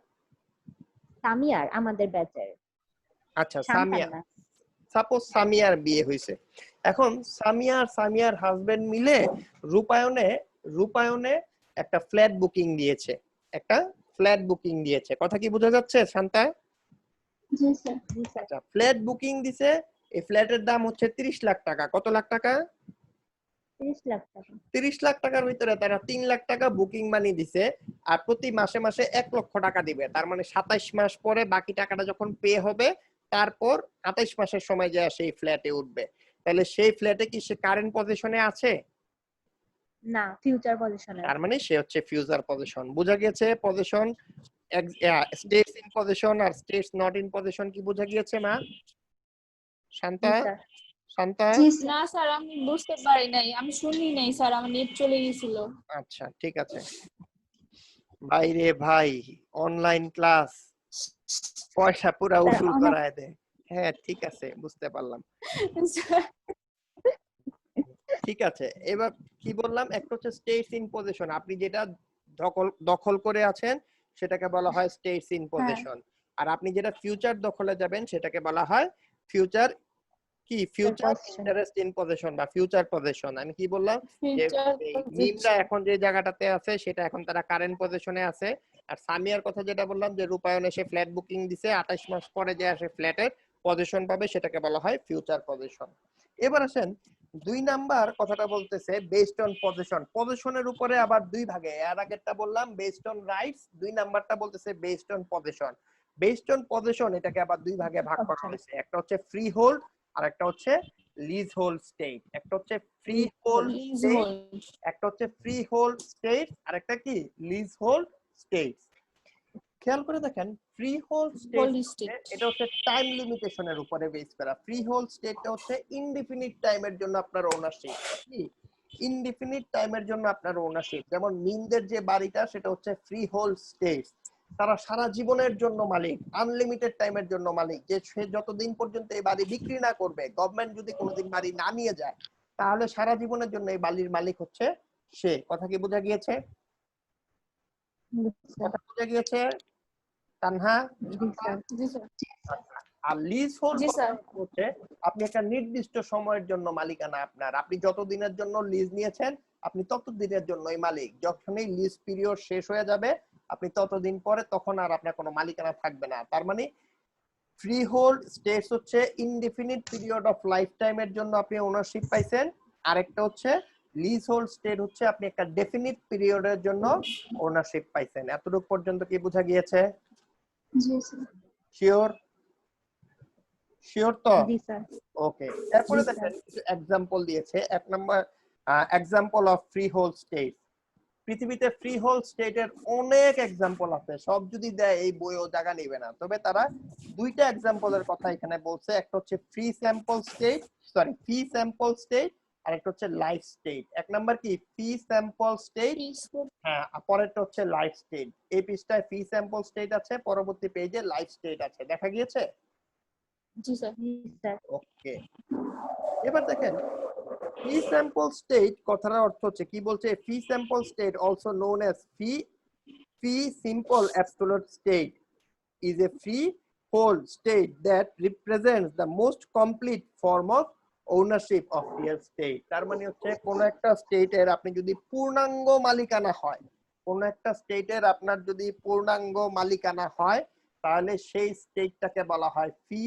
সামিয়ার, আমাদের ব্যাচের। আচ্ছা, শান্তার সামিয়া। না। সাপোজ সামিয়ার বিয়ে হয়েছে, এখন সামিয়া আর সামিয়ার হাজবেন্ড মিলে রূপায়ণে একটা ফ্ল্যাট বুকিং দিয়েছে, একটা ফ্ল্যাট বুকিং দিয়েছে। কথা কি বোঝা যাচ্ছে শান্তা? জি স্যার। জি স্যার। আচ্ছা, ফ্ল্যাট বুকিং দিছে, এই ফ্ল্যাটের দাম হচ্ছে 30 লাখ টাকা। কত লাখ টাকা? 30 লাখ টাকা। 30 লাখ টাকার ভিতরে তারা 3 লাখ টাকা বুকিং মানি দিছে, আর প্রতি মাসে মাসে 1 লক্ষ টাকা দিবে। তার মানে 27 মাস পরে বাকি টাকাটা যখন পে হবে, তারপর 28 মাসের সময় যায় সেই ফ্ল্যাটে উঠবে। তাহলে সেই ফ্ল্যাটে কি সে কারেন্ট পজিশনে আছে? না, ফিউচার পজিশনে। তার মানে সে হচ্ছে ফিউচার পজিশন। বোঝা গেছে পজিশন, স্টেটস ইন পজিশন আর স্টেটস নট ইন পজিশন কি বোঝা গিয়েছে মা? শান্তা, শান্তা? জি স্যার। না স্যার, আমি বুঝতে পারি নাই, আমি শুনি নাই স্যার, আমার নেট চলে গেছিল। আচ্ছা ঠিক আছে ভাই রে ভাই, অনলাইন ক্লাস পয়সা পুরা উসুল করায় দে। হ্যাঁ ঠিক আছে, বুঝতে পারলাম। ঠিক আছে, এবার কি বললাম, একটা হচ্ছে স্টেটস ইন পজিশন, আপনি যেটা দখল করে আছেন সেটাকে বলা হয় স্টেটস ইন পজিশন। আর আপনি যেটা ফিউচার দখলে যাবেন সেটাকে বলা হয় ফিউচার কি, ফিউচার ইন্টারেস্ট ইন পজিশন বা ফিউচার পজিশন। আমি কি বললাম যে মিমরা এখন যে জায়গাটাতে আছে সেটা এখন তারা কারেন্ট পজিশনে আছে। আর সামিয়ার কথা যেটা বললাম যে রূপায়ণ এসে ফ্ল্যাট বুকিং দিছে, 28 মাস পরে যে আসে ফ্ল্যাটের পজিশন পাবে সেটাকে বলা হয় ফিউচার পজিশন। এবার আসেন 2 নাম্বার কথাটা বলতেছে বেসড অন পজিশন। পজিশনের উপরে আবার দুই ভাগে, এর আগেরটা বললাম বেসড অন রাইটস, 2 নাম্বারটা বলতেছে based on position. Based on position এটাকে আবার দুই ভাগে ভাগ করা হয়েছে, একটা হচ্ছে ফ্রি হোল্ড আর একটা হচ্ছে লিজ হোল্ড স্টেট। একটা হচ্ছে ফ্রি হোল্ড স্টেট, একটা হচ্ছে ফ্রি হোল্ড স্টেট আর একটা কি লিজ হোল্ড স্টেট। খেয়াল করে দেখেন, ফ্রি হোল্ড স্টেট এটা হচ্ছে টাইম লিমিটেশনের উপরে বেস করা। ফ্রি হোল্ড স্টেটটা হচ্ছে ইনডিফিনিট টাইমের জন্য আপনার ওনারশিপ, কি ইনডিফিনিট টাইমের জন্য আপনার ওনারশিপ। যেমন মিনদের যে বাড়িটা সেটা হচ্ছে ফ্রি হোল্ড স্টেট, তারা সারা জীবনের জন্য মালিক, আনলিমিটেড টাইমের জন্য মালিক, যে সে যতদিন পর্যন্ত এই বাড়ি বিক্রি না করবে, গভর্নমেন্ট যদি কোনোদিন বাড়ি না নিয়ে যায়, তাহলে সারা জীবনের জন্য এই বাড়ির মালিক হচ্ছে সে। কথা কি বোঝা গিয়েছে? কথা বোঝা গিয়েছে তানহা? আর লিজ হোল্ড হচ্ছে আপনি একটা নির্দিষ্ট সময়ের জন্য মালিকানা আপনার, আপনি যতদিনের জন্য লিজ নিয়েছেন আপনি ততদিনের জন্যই মালিক। যখনই লিজ পিরিয়ড শেষ হয়ে যাবে আপনি ততদিন পরে তখন আর আপনার কোনো মালিকানা থাকবে না। তার মানে ফ্রি হোল্ড স্টেটস হচ্ছে ইনডিফিনিট পিরিয়ড অফ লাইফ টাইমের জন্য আপনি ওনারশিপ পাইছেন, আরেকটা হচ্ছে লিজ হোল্ড স্টেট হচ্ছে আপনি একটা ডেফিনিট পিরিয়ডের জন্য ওনারশিপ পাইছেন। এতটুকু পর্যন্ত কি বোঝা গিয়েছে? জি স্যার। শিওর? শিওর তো? জি স্যার। ওকে, এরপরে দেখেন কিছু एग्जांपल দিয়েছে। এক number example of free hold state. পৃথিবীতে ফ্রি হোল্ড স্টেটের অনেক एग्जांपल আছে, সব যদি দেয় এই বইও জায়গা নেবে না। তবে তারা দুইটা एग्जांपल এর কথা এখানে বলছে, একটা হচ্ছে fee simple estate, fee simple estate আর একটা হচ্ছে লাইফ স্টেট। এক নাম্বার কি ফি স্যাম্পল স্টেট, হ্যাঁ, আর পরেরটা হচ্ছে লাইফ স্টেট। এই পৃষ্ঠায় ফি স্যাম্পল স্টেট আছে, পরবর্তী পেজে লাইফ স্টেট আছে, দেখা গিয়েছে? জি স্যার। জি স্যার। ওকে, এবার দেখেন ফি স্যাম্পল স্টেট কথাটার অর্থ হচ্ছে কি বলছে, fee simple estate also known as fee simple absolute estate is a free whole state that represents the most complete form of ownership of real state। তার মানে হচ্ছে কোন একটা স্টেটের আপনি যদি পূর্ণাঙ্গ মালিকানা হয়, কোন একটা স্টেটের আপনার যদি পূর্ণাঙ্গ মালিকানা হয়, তাহলে সেই স্টেটটাকে বলা হয় ফি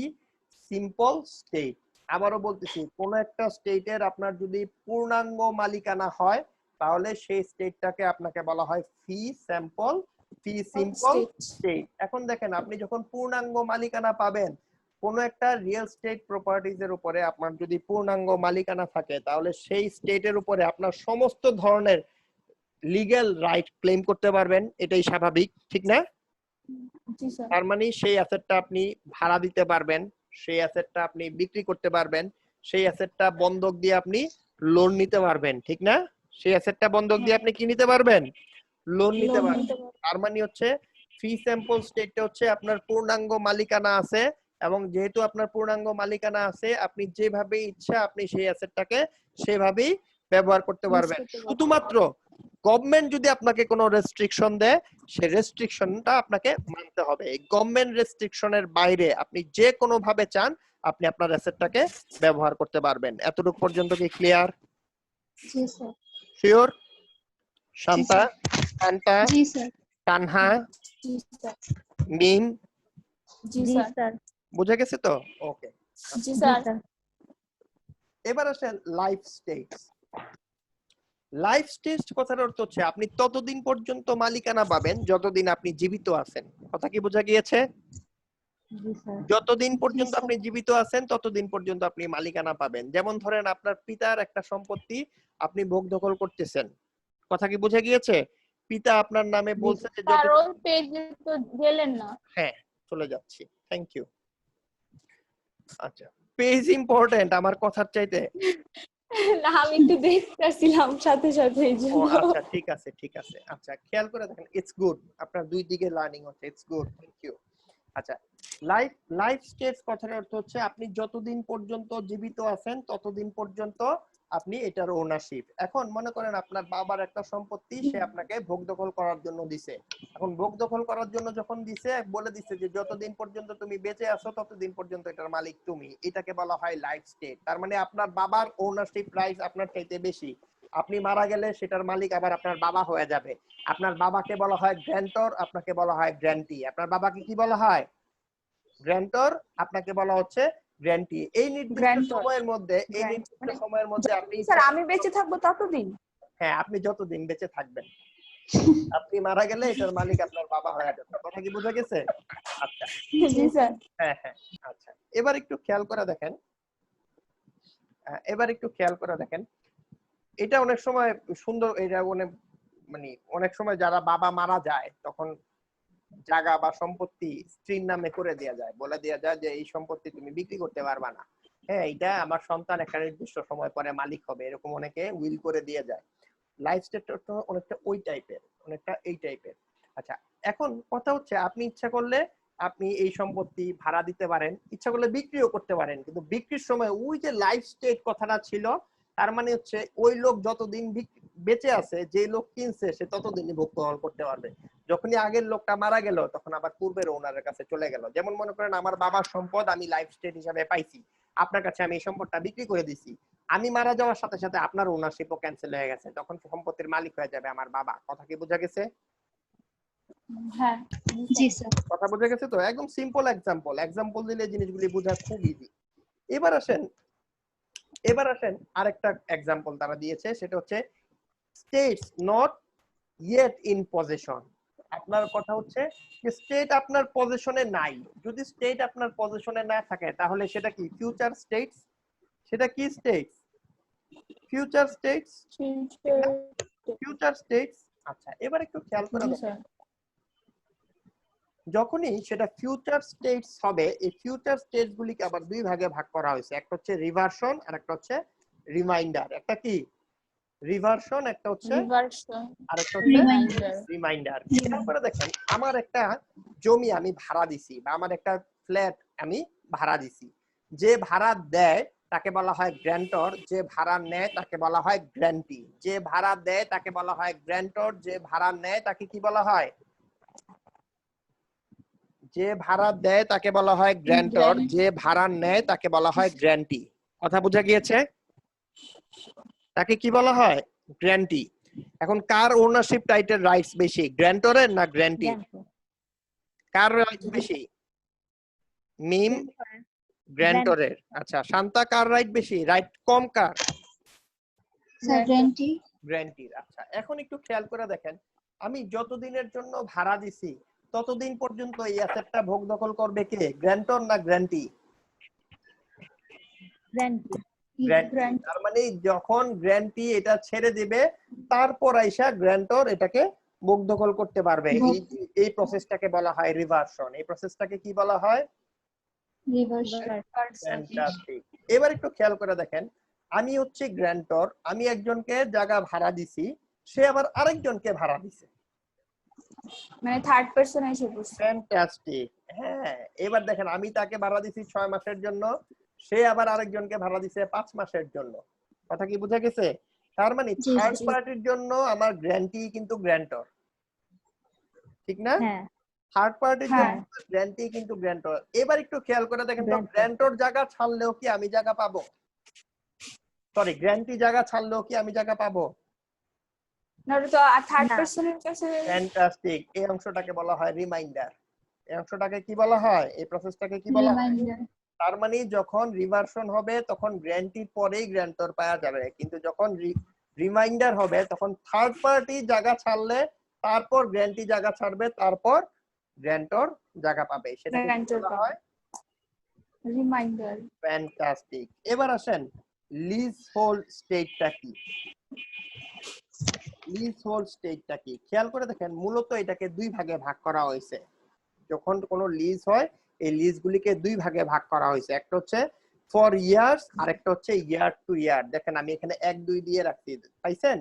সিম্পল স্টেট। আবারও বলতেছি, কোন একটা স্টেটের আপনার যদি পূর্ণাঙ্গ মালিকানা হয়, তাহলে সেই স্টেটটাকে আপনাকে বলা হয় ফি স্যাম্পল ফি সিম্পল স্টেট। এখন দেখেন, আপনি যখন পূর্ণাঙ্গ মালিকানা পাবেন কোন একটা রিয়েল স্টেট প্রপার্টিজ এর উপরে, আপনার যদি পূর্ণাঙ্গ মালিকানা থাকে, তাহলে সেই স্টেটের উপরে আপনার সমস্ত ধরনের লিগ্যাল রাইট ক্লেম করতে পারবেন, এটাই স্বাভাবিক, ঠিক না? জি স্যার। তার মানে সেই অ্যাসেটটা আপনি ভাড়া দিতে পারবেন, সেই অ্যাসেটটা আপনি বিক্রি করতে পারবেন, সেই অ্যাসেটটা বন্ধক দিয়ে আপনি লোন নিতে পারবেন, ঠিক না? সেই অ্যাসেটটা বন্ধক দিয়ে আপনি কি নিতে পারবেন? লোন নিতে পারবেন। তার মানে হচ্ছে ফি স্যাম্পল স্টেটটা হচ্ছে আপনার পূর্ণাঙ্গ মালিকানা আছে, এবং যেহেতু আপনার পূর্ণাঙ্গ মালিকানা আছে, আপনি যেভাবে ইচ্ছা আপনি সেই অ্যাসেটটাকে সেভাবেই ব্যবহার করতে পারবেন। শুধুমাত্র গভর্নমেন্ট যদি আপনাকে কোনো রেস্ট্রিকশন দেয়, সেই রেস্ট্রিকশনটা আপনাকে মানতে হবে। এই গভর্নমেন্ট রেস্ট্রিকশনের বাইরে আপনি যে কোনো ভাবে চান আপনি আপনার অ্যাসেটটাকে ব্যবহার করতে পারবেন। এতটুকু পর্যন্ত কি ক্লিয়ার? জি স্যার। শিওর? শান্তা, শান্তা, জি স্যার। তানহা, জি স্যার। মিম, জি জি স্যার। স্যার। বুঝে গেছে তো? ওকে, জি জি স্যার। স্যার। এবার আসেন লাইফ স্টেটস। লাইফ স্টেটস কথার অর্থ হচ্ছে আপনি ততদিন পর্যন্ত মালিকানা পাবেন যতদিন আপনি জীবিত আছেন। কথা কি বোঝা গিয়েছে? জি স্যার। যতদিন পর্যন্ত স্যার। আপনি জীবিত আছেন ততদিন পর্যন্ত আপনি মালিকানা পাবেন। যেমন ধরেন আপনার পিতার একটা সম্পত্তি আপনি ভোগ দখল করতেছেন। কথা কি বোঝা গিয়েছে? পিতা আপনার নামে বলছে যে স্যার যত, ওই পেজে তো গেলেন না। হ্যাঁ চলে যাচ্ছি, থ্যাংক ইউ। আচ্ছা, পেজ ইম্পর্টেন্ট আমার কথার চাইতে? না, আমি একটু দেখতেছিলাম সাথে সাথে এই ও জন্য। আচ্ছা, ঠিক আছে ঠিক আছে। আচ্ছা, খেয়াল করে দেখেন, ইটস গুড, আপনার দুই দিকে লার্নিং হচ্ছে, ইটস গুড, থ্যাংক ইউ। আচ্ছা, লাইফ স্টেজ কথার অর্থ হচ্ছে আপনি যতদিন পর্যন্ত জীবিত আছেন ততদিন পর্যন্ত আপনি এটার ওনারশিপ। এখন মনে করেন আপনার বাবার একটা সম্পত্তি সে আপনাকে ভোগ দখল করার জন্য দিছে। এখন ভোগ দখল করার জন্য যখন দিছে, বলে দিছে যে যতদিন পর্যন্ত তুমি বেঁচে আছো ততদিন পর্যন্ত এটার মালিক তুমি। এটাকে বলা হয় লাইফ স্টেট। তার মানে আপনার বাবার ওনারশিপ রাইটস আপনার চাইতে বেশি। আপনি মারা গেলে সেটার মালিক আবার আপনার বাবা হয়ে যাবে। আপনার বাবাকে বলা হয় গ্র্যান্টর, আপনাকে বলা হয় গ্র্যান্টি। আপনার বাবাকে কি বলা হয়? গ্র্যান্টর, আপনাকে বলা হচ্ছে গ্র্যান্টি। এই নির্দিষ্ট সময়ের মধ্যে আপনি, স্যার আমি বেঁচে থাকবো ততদিন? হ্যাঁ, আপনি যতদিন বেঁচে থাকবেন। আপনি মারা গেলে এটার মালিক আপনার বাবা হয়ে যাবে। কথা কি বোঝা গেছে? আচ্ছা, জি স্যার। হ্যাঁ হ্যাঁ, আচ্ছা, এবার একটু খেয়াল করে দেখেন, এটা অনেক সময় সুন্দর, এটা মানে অনেক সময় যারা বাবা মারা যায় তখন জায়গা বা সম্পত্তি স্ত্রীর নামে করে দেয়া যায়, বলে দেয়া যায় যে এই সম্পত্তি তুমি বিক্রি করতে পারবা না, হ্যাঁ এটা আমার সন্তান একটা নির্দিষ্ট সময় পরে মালিক হবে, এরকম অনেকে উইল করে দিয়ে যায়। লাইফ স্টেট অনেকটা ওই টাইপের, অনেকটা এই টাইপের। আচ্ছা, এখন কথা হচ্ছে আপনি ইচ্ছা করলে আপনি এই সম্পত্তি ভাড়া দিতে পারেন, ইচ্ছা করলে বিক্রিও করতে পারেন, কিন্তু বিক্রির সময় ওই যে লাইফ স্টেট কথাটা ছিল, তার মানে হচ্ছে ওই লোক যতদিন বেঁচে আছে, যে লোক কিনছে সে ততদিনই ভোগ গ্রহণ করতে পারবে। যখনই আগের লোকটা মারা গেল তখন আবার পূর্বের ওনারের কাছে চলে গেল। যেমন মনে করেন আমার বাবার সম্পদ আমি লাইফ স্টেট হিসাবে পাইছি, আপনার কাছে আমি এই সম্পদটা বিক্রি করে দিছি, আমি মারা যাওয়ার সাথে সাথে আপনার ওনারশিপও ক্যান্সেল হয়ে গেছে, তখন সম্পত্তির মালিক হয়ে যাবে আমার বাবা। কথা কি বোঝা গেছে? হ্যাঁ জি স্যার। কথা বোঝা গেছে তো? একদম সিম্পল এক্সাম্পল দিলে জিনিসগুলি বোঝা খুব ইজি। এবার আসেন আরেকটা এক্সাম্পল তারা দিয়েছে, সেটা হচ্ছে states not yet in possession. আপনার কথা হচ্ছে যে স্টেট আপনার পজেশনে নাই। যদি স্টেট আপনার পজেশনে না থাকে তাহলে সেটা কি ফিউচার স্টেটস? সেটা কি states? Future states, future states. আচ্ছা, এবার একটু খেয়াল করে দেখেন, যখনই সেটা ফিউচার স্টেটস হবে, এই ফিউচার স্টেটস গুলিকে আবার দুই ভাগে ভাগ করা হয়েছে, একটা হচ্ছে রিভার্সন আর একটা হচ্ছে রিমাইন্ডার, একটা কি রিভার্সন, একটা হচ্ছে রিভার্সন, আর একটা হচ্ছে রিমাইন্ডার। রিমাইন্ডার। খেয়াল করে দেখেন, আমার একটা জমি আমি ভাড়া দিছি বা আমার একটা ফ্ল্যাট আমি ভাড়া দিছি, যে ভাড়া দেয় তাকে বলা হয় গ্র্যান্টর, যে ভাড়া নেয় তাকে বলা হয় গ্র্যান্টি। যে ভাড়া দেয় তাকে বলা হয় গ্র্যান্টর, যে ভাড়া নেয় তাকে কি বলা হয়? যে ভাড়া দেয় তাকে বলা হয় গ্র্যান্টর, যে ভাড়া নেয় তাকে বলা হয় গ্র্যান্টি। কথা বোঝা গিয়েছে? তাকে কি বলা হয়? গ্র্যান্টি। এখন কার ওনারশিপ টাইটেল রাইটস বেশি, গ্র্যান্টরের না গ্র্যান্টির? কার রাইট বেশি? মিম গ্র্যান্টরের। আচ্ছা, শান্তা কার রাইট বেশি, রাইট কম কার? Sir grantee. গ্র্যান্টির। আচ্ছা, এখন একটু খেয়াল করে দেখেন, আমি যতদিনের জন্য ভাড়া দিছি ততদিন পর্যন্ত এই অ্যাসেটটা ভোগ দখল করবে কে, গ্র্যান্টর না গ্র্যান্টি? গ্র্যান্টি। গ্র্যান্টি। তার মানে যখন গ্র্যান্টি এটা ছেড়ে দিবে তারপর আইসা গ্র্যান্টর এটাকে ভোগ দখল করতে পারবে। এই প্রসেসটাকে বলা হয় রিভার্সন। এই প্রসেসটাকে কি বলা হয়? ফ্যান্টাস্টিক। এবার একটু খেয়াল করে দেখেন, আমি হচ্ছে গ্র্যান্টর, আমি একজনকে জায়গা ভাড়া দিছি, সে আবার আরেকজনকে ভাড়া দিছে। মানে থার্ড পারসন এসে বসছে। ফ্যান্টাস্টিক। হ্যাঁ, এবার দেখেন, আমি তাকে ভাড়া দিছি 6 মাসের জন্য, সে আবার আরেকজনকে ভাড়া দিছে 5 মাসের জন্য। কথা কি বুঝা গেছে? তার মানে থার্ড পার্টির জন্য আমার গ্র্যান্টি কিন্তু গ্র্যান্টর, ঠিক না? হ্যাঁ থার্ড পার্টির জন্য গ্র্যান্টি কিন্তু গ্র্যান্টর। এবার একটু খেয়াল করে দেখেন তো, গ্র্যান্টর জায়গা ছাড়লেও কি আমি জায়গা পাবো? সরি, গ্র্যান্টি জায়গা ছাড়লেও কি আমি জায়গা পাবো? না, ওটা তো থার্ড পারসনের কাছে। ফ্যান্টাস্টিক। এই অংশটাকে বলা হয় রিমাইন্ডার। এই অংশটাকে কি বলা হয়? এই প্রসেসটাকে কি বলা হয়? তার মানে যখন রিভার্সন হবে তখন গ্র্যান্টির পরেই গ্র্যান্টর পাওয়া যাবে, কিন্তু যখন রিমাইন্ডার হবে তখন থার্ড পার্টি জায়গা ছাড়লে তারপর গ্র্যান্টি জায়গা ছাড়বে, তারপর গ্র্যান্টর জায়গা পাবে, সেটাকে কি বলা হয়? রিমাইন্ডার। ফ্যান্টাস্টিক। এবার আসেন, লিজ হোল্ড স্টেটটা কি? লিজ হোল্ড স্টেটটা কি? খেয়াল করে দেখেন, মূলত এটাকে দুই ভাগে ভাগ করা হয়েছে। যখন কোনো লিজ হয় এই লিজগুলিকে দুই ভাগে ভাগ করা হয়েছে, একটা হচ্ছে ফর ইয়ার্স আর একটা হচ্ছে ইয়ার টু ইয়ার। দেখেন আমি এখানে 1 2 দিয়ে রাখছি, পাইছেন?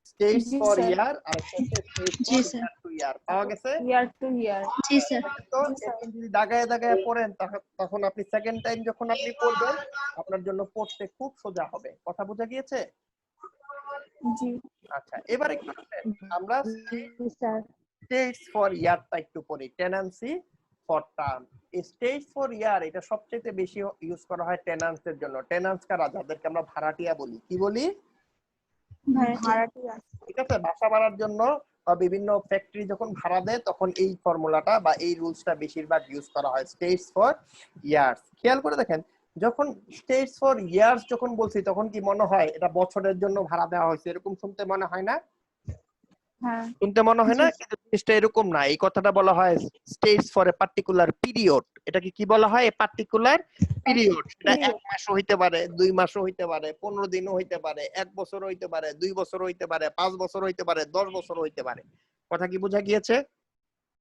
স্টেটস ফর ইয়ার আর একটা হচ্ছে স্টেটস ফর ইয়ার টু ইয়ার। পাওয়া গেছে? ইয়ার টু ইয়ার। G sir. তো এখন যদি দাগায় দাগায় পড়েন তখন আপনি সেকেন্ড টাইম যখন আপনি পড়বেন আপনার জন্য পড়তে খুব সোজা হবে। কথা বোঝা গিয়েছে? জি। আচ্ছা, এবার একটু আমরা স্টেটস ফর ইয়ারটা একটু পড়ি। Tenancy for term. Estates for year এটা সবচেয়ে বেশি ইউজ করা হয় টেনান্সের জন্য। টেনান্স কারা? যাদেরকে আমরা ভাড়াটিয়া বলি। কি বলি? ভাড়াটিয়া। ঠিক আছে, বাসা ভাড়ার জন্য বা বিভিন্ন ফ্যাক্টরি যখন ভাড়া দেয় তখন এই ফর্মুলাটা বা এই রুলসটা বেশিরভাগ ইউজ করা হয়, স্টেটস ফর ইয়ার্স। খেয়াল করে দেখেন, যখন স্টেটস ফর ইয়ার্স যখন বলছি তখন কি মনে হয় এটা বছরের জন্য ভাড়া দেওয়া হয়েছে, এরকম শুনতে মনে হয় না? হ্যাঁ, শুনতে মনে হয় না? কিন্তু জিনিসটা এরকম না। এই কথাটা বলা হয় states for a particular period. এটাকে কি বলা হয়? A particular period. এটা 1 মাসও হইতে পারে, 2 মাসও হইতে পারে, 15 দিনও হইতে পারে, 1 বছর হইতে পারে, 2 বছর হইতে পারে, 5 বছর হইতে পারে, 10 বছর হইতে পারে। কথা কি বোঝা গিয়েছে?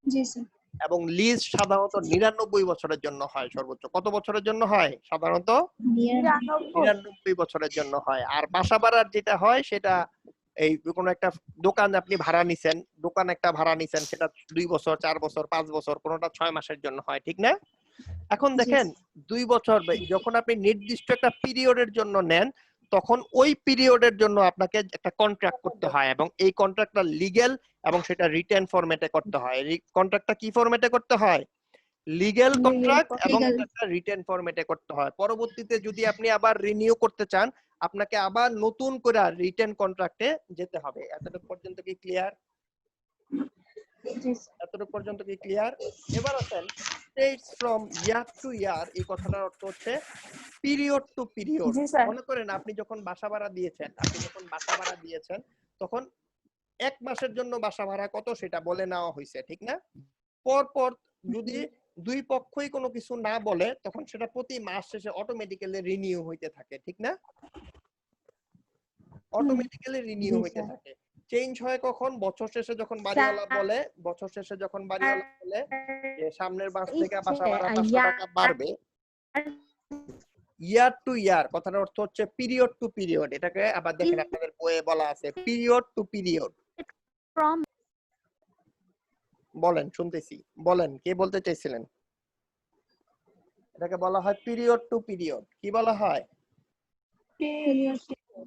জি স্যার। এবং লিজ সাধারণত 99 বছরের জন্য হয়। সর্বোচ্চ কত বছরের জন্য হয়? সাধারণত 99 বছরের জন্য হয়। আর বাসা ভাড়ার যেটা হয় সেটা এই কোনো একটা দোকান আপনি ভাড়া নিছেন, দোকান একটা ভাড়া নিছেন, সেটা 2 বছর, 4 বছর, 5 বছর, কোনোটা 6 মাসের জন্য হয়, ঠিক না? এখন দেখেন 2 বছর যখন আপনি নির্দিষ্ট একটা পিরিয়ডের জন্য নেন তখন ওই পিরিয়ডের জন্য আপনাকে একটা কন্ট্রাক্ট করতে হয় এবং এই কন্ট্রাক্টটা লিগ্যাল এবং সেটা রিটেন ফরম্যাটে করতে হয়। কন্ট্রাক্টটা কি ফরম্যাটে করতে হয়? লিগ্যাল কন্ট্রাক্ট এবং একটা রিটেন ফরম্যাটে করতে হয়। পরবর্তীতে যদি আপনি আবার রিনিউ করতে চান আপনাকে আবার নতুন করে রিটেন কন্ট্রাক্টে যেতে হবে। এতটুকু পর্যন্ত কি ক্লিয়ার? এতটুকু পর্যন্ত কি ক্লিয়ার? এবার আসেন, স্টেটস ফ্রম ইয়ার টু ইয়ার এই কথাটার অর্থ হচ্ছে পিরিয়ড টু পিরিয়ড। মনে করেন আপনি যখন বাসা ভাড়া দিয়েছেন তখন 1 মাসের জন্য বাসা ভাড়া কত সেটা বলে নেওয়া হয়েছে, ঠিক না? পরপর যদি দুই পক্ষই কোনো কিছু না বলে তখন সেটা প্রতি মাস শেষে অটোমেটিক্যালি রিনিউ হইতে থাকে, ঠিক না? অটোমেটিক্যালি রিনিউ হইতে থাকে। চেঞ্জ হয় কখন? বছর শেষে যখন বাড়িওয়ালা বলে যে সামনের মাস থেকে বাসা ভাড়া 500 টাকা বাড়বে, ইয়ার টু ইয়ার কথার অর্থ হচ্ছে পিরিয়ড টু পিরিয়ড। এটাকে আবার দেখেন আপনাদের বইয়ে বলা আছে পিরিয়ড টু পিরিয়ড। ফ্রম বলেন, শুনতেছি, বলেন কে বলতে চাইছিলেন? এটাকে বলা হয় পিরিয়ড টু পিরিয়ড। কি বলা হয়?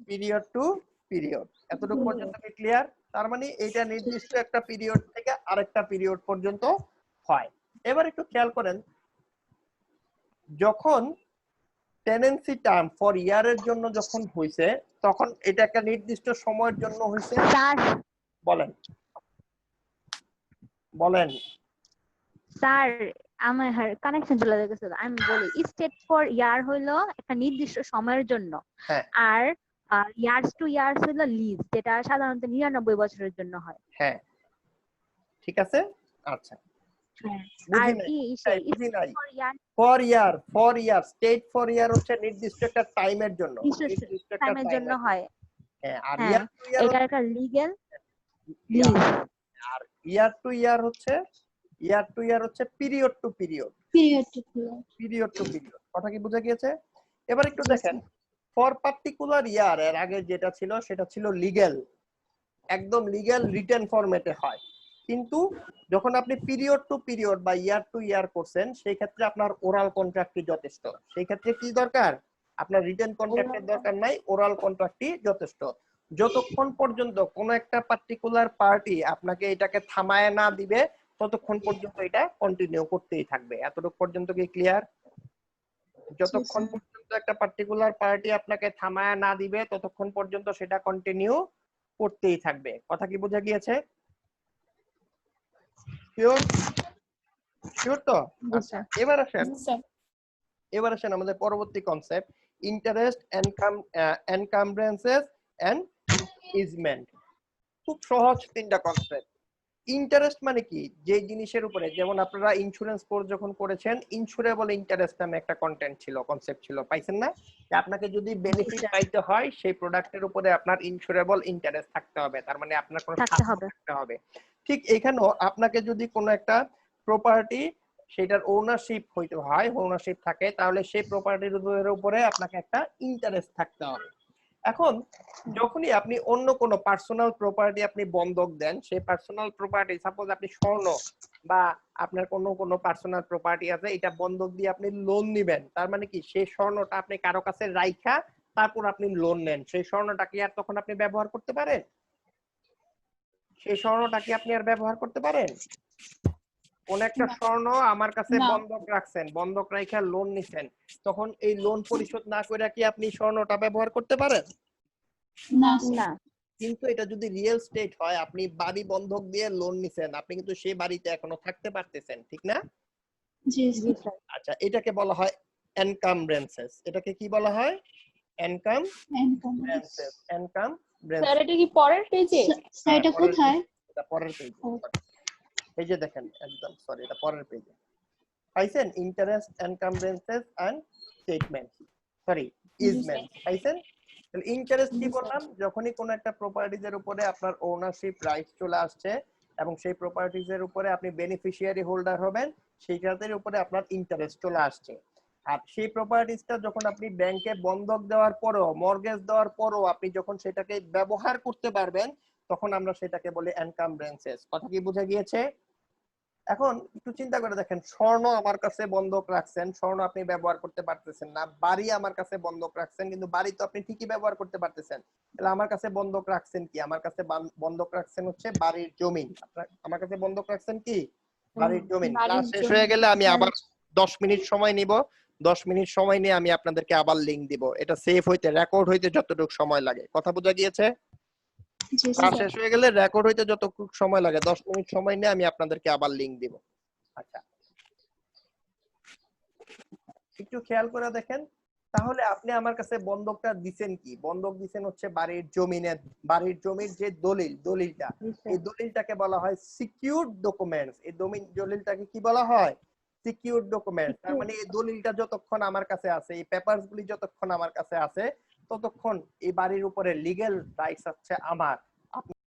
Period to period. এতটুকু পর্যন্ত কি ক্লিয়ার? তার মানে এটা নির্দিষ্ট একটা পিরিয়ড থেকে আরেকটা পিরিয়ড পর্যন্ত হয়। এবার একটু খেয়াল করেন, যখন টেনেন্সি টার্ম ফর ইয়ারের জন্য যখন হইছে তখন এটা একটা নির্দিষ্ট সময়ের জন্য হইছে। স্যার বলেন বলেন। স্যার আমার কানেকশন চলে গেছিল, আমি বলি স্টেট ফর ইয়ার হইলো একটা নির্দিষ্ট সময়ের জন্য, হ্যাঁ আর ইয়ার্স টু ইয়ার্স হইলো লিজ, যেটা সাধারণত 99 বছরের জন্য হয়। হ্যাঁ ঠিক আছে। আচ্ছা আর বুঝি নাই, সেই বুঝি নাই। For year for year estate for year হচ্ছে নির্দিষ্ট একটা টাইমের জন্য, নির্দিষ্ট একটা টাইমের জন্য টাইমের হয়। হ্যাঁ। আর হ্যাঁ, ইয়ার টু ইয়ার এটা একটা লিগ্যাল লিজ। আর ইয়ার টু ইয়ার হচ্ছে period to period. Period to period কথা কি বুঝা গিয়েছে? এবার একটু দেখেন, ফর পার্টিকুলার ইয়ার এর আগে যেটা ছিল সেটা ছিল লিগ্যাল, একদম লিগ্যাল রিটেন ফরম্যাটে হয়। কিন্তু যখন আপনি পিরিয়ড টু পিরিয়ড বা ইয়ার টু ইয়ার করছেন সেই ক্ষেত্রে আপনার ওরাল কন্ট্রাক্টই যথেষ্ট। সেই ক্ষেত্রে কি দরকার? আপনার রিটেন কন্ট্রাক্টের দরকার নাই, ওরাল কন্ট্রাক্টই যথেষ্ট। যতক্ষণ পর্যন্ত কোন একটা পার্টিকুলার পার্টি আপনাকে এটাকে থামায় না দিবে ততক্ষণ পর্যন্ত এটা কন্টিনিউ করতেই থাকবে। এতটুকু পর্যন্ত কি ক্লিয়ার? যতক্ষণ পর্যন্ত একটা পার্টিকুলার পার্টি আপনাকে থামায় না দিবে ততক্ষণ পর্যন্ত সেটা কন্টিনিউ করতেই থাকবে। কথা কি বোঝা গিয়েছে? শিওর? শিওর তো? আচ্ছা এবার আসেন আমাদের পরবর্তী concept, interest, encumbrances and easement. খুব সহজ তিনটা কনসেপ্ট। ইন্টারেস্ট মানে কি? যে জিনিসের উপরে, যেমন আপনারা ইন্স্যুরেন্স কোর্স যখন করেছেন ইন্স্যুরেবল ইন্টারেস্ট নামে একটা কন্টেন্ট ছিল, কনসেপ্ট ছিল, পাইছেন না? যে আপনাকে যদি বেনিফিট পাইতে হয় সেই প্রোডাক্টের উপরে আপনার ইন্স্যুরেবল ইন্টারেস্ট থাকতে হবে, তার মানে আপনার কোনো থাকতে হবে। ঠিক এখানেও আপনাকে যদি কোনো একটা প্রপার্টি সেটার ওনারশিপ হইতে হয়, ওনারশিপ থাকে, তাহলে সেই প্রপার্টির উপরে আপনাকে একটা ইন্টারেস্ট থাকতে হবে। এখন যখনই আপনি অন্য কোনো পার্সোনাল প্রপার্টি আপনি বন্ধক দেন, সেই পার্সোনাল প্রপার্টি, সাপোজ আপনি স্বর্ণ বা আপনার কোনো পার্সোনাল প্রপার্টি আছে, এটা বন্ধক দিয়ে আপনি লোন নিবেন, তার মানে কি সেই স্বর্ণটা আপনি কারো কাছে রাইখা তারপর আপনি লোন নেন, সেই স্বর্ণটা কি আর তখন আপনি ব্যবহার করতে পারেন? সেই স্বর্ণটা কি আপনি আর ব্যবহার করতে পারেন? কোন একটা স্বর্ণ আমার কাছে বন্ধক রাখছেন, বন্ধক রাইখা লোন নিছেন, তখন এই লোন পরিশোধ না করে কি আপনি স্বর্ণটা ব্যবহার করতে পারেন? না। কিন্তু এটা যদি রিয়েল স্টেট হয়, আপনি বাড়ি বন্ধক দিয়ে লোন নিছেন, আপনি কিন্তু সেই বাড়িতে এখনো থাকতে পারতেছেন, ঠিক না? আচ্ছা, এটাকে বলা হয় এনকামব্রেন্সেস। এটাকে কি বলা হয়? এনকামব্রেন্সেস। স্যার এটা কি পরের পেজে? স্যার এটা কোথায়? এটা পরের পেজে। এই যে দেখেন, একদম সরি, এটা পরের পেজে পাইছেন, interest, encumbrances and statement, sorry easement পাইছেন। তাহলে ইন্টারেস্ট কি বললাম? যখনই কোন একটা প্রপার্টিজের উপরে আপনার ওনারশিপ রাইটস চলে আসছে এবং সেই প্রপার্টিজের উপরে আপনি বেনিফিশিয়ারি হোল্ডার হবেন, সেই ক্ষেত্রের উপরে আপনার ইন্টারেস্ট চলে আসছে। আর সেই প্রপার্টিজটা যখন আপনি ব্যাংকে বন্ধক দেওয়ার পরও, মর্গেজ দেওয়ার পরও আপনি যখন সেটাকে ব্যবহার করতে পারবেন তখন আমরা সেটাকে বলি এনকামব্রেন্সেস। কথা কি বুঝা গিয়েছে? এখন একটু চিন্তা করে দেখেন, স্বর্ণ আমার কাছে বন্ধক রাখছেন, স্বর্ণ আপনি ব্যবহার করতে পারতেছেন না। বাড়ি আমার কাছে বন্ধক রাখছেন, কিন্তু বাড়ি তো আপনি ঠিকই ব্যবহার করতে পারতেছেন। তাহলে আমার কাছে বন্ধক রাখছেন কি? আমার কাছে বন্ধক রাখছেন হচ্ছে বাড়ির জমি। আমার কাছে বন্ধক রাখছেন কি? বাড়ির জমি। ক্লাস শেষ হয়ে গেলে আমি আবার 10 মিনিট সময় নিব, 10 মিনিট সময় নিয়ে আমি আপনাদেরকে আবার লিংক দিব। এটা সেভ হইতে, রেকর্ড হইতে যতটুকু সময় লাগে, কথা বোঝা গিয়েছে? ক্লাস শেষ হয়ে গেলে রেকর্ড হইতে যতটুকু সময় লাগে 10 মিনিট সময় নিয়ে আমি আপনাদেরকে আবার লিংক দিব। আচ্ছা, একটু খেয়াল করে দেখেন, তাহলে আপনি আমার কাছে বন্ধকটা দিবেন কি? বন্ধক দিবেন হচ্ছে বাড়ির জমিনের, বাড়ির জমির যে দলিলটা, এই দলিলটাকে বলা হয় সিকিউরড ডকুমেন্টস। এই দলিলটাকে কি বলা হয়? Secured documents. তার মানে এই দলিলটা যতক্ষণ আমার কাছে আছে, এই পেপারস গুলি যতক্ষণ আমার কাছে আছে, ততক্ষণ এই বাড়ির উপরে লিগ্যাল রাইটস হচ্ছে আমার।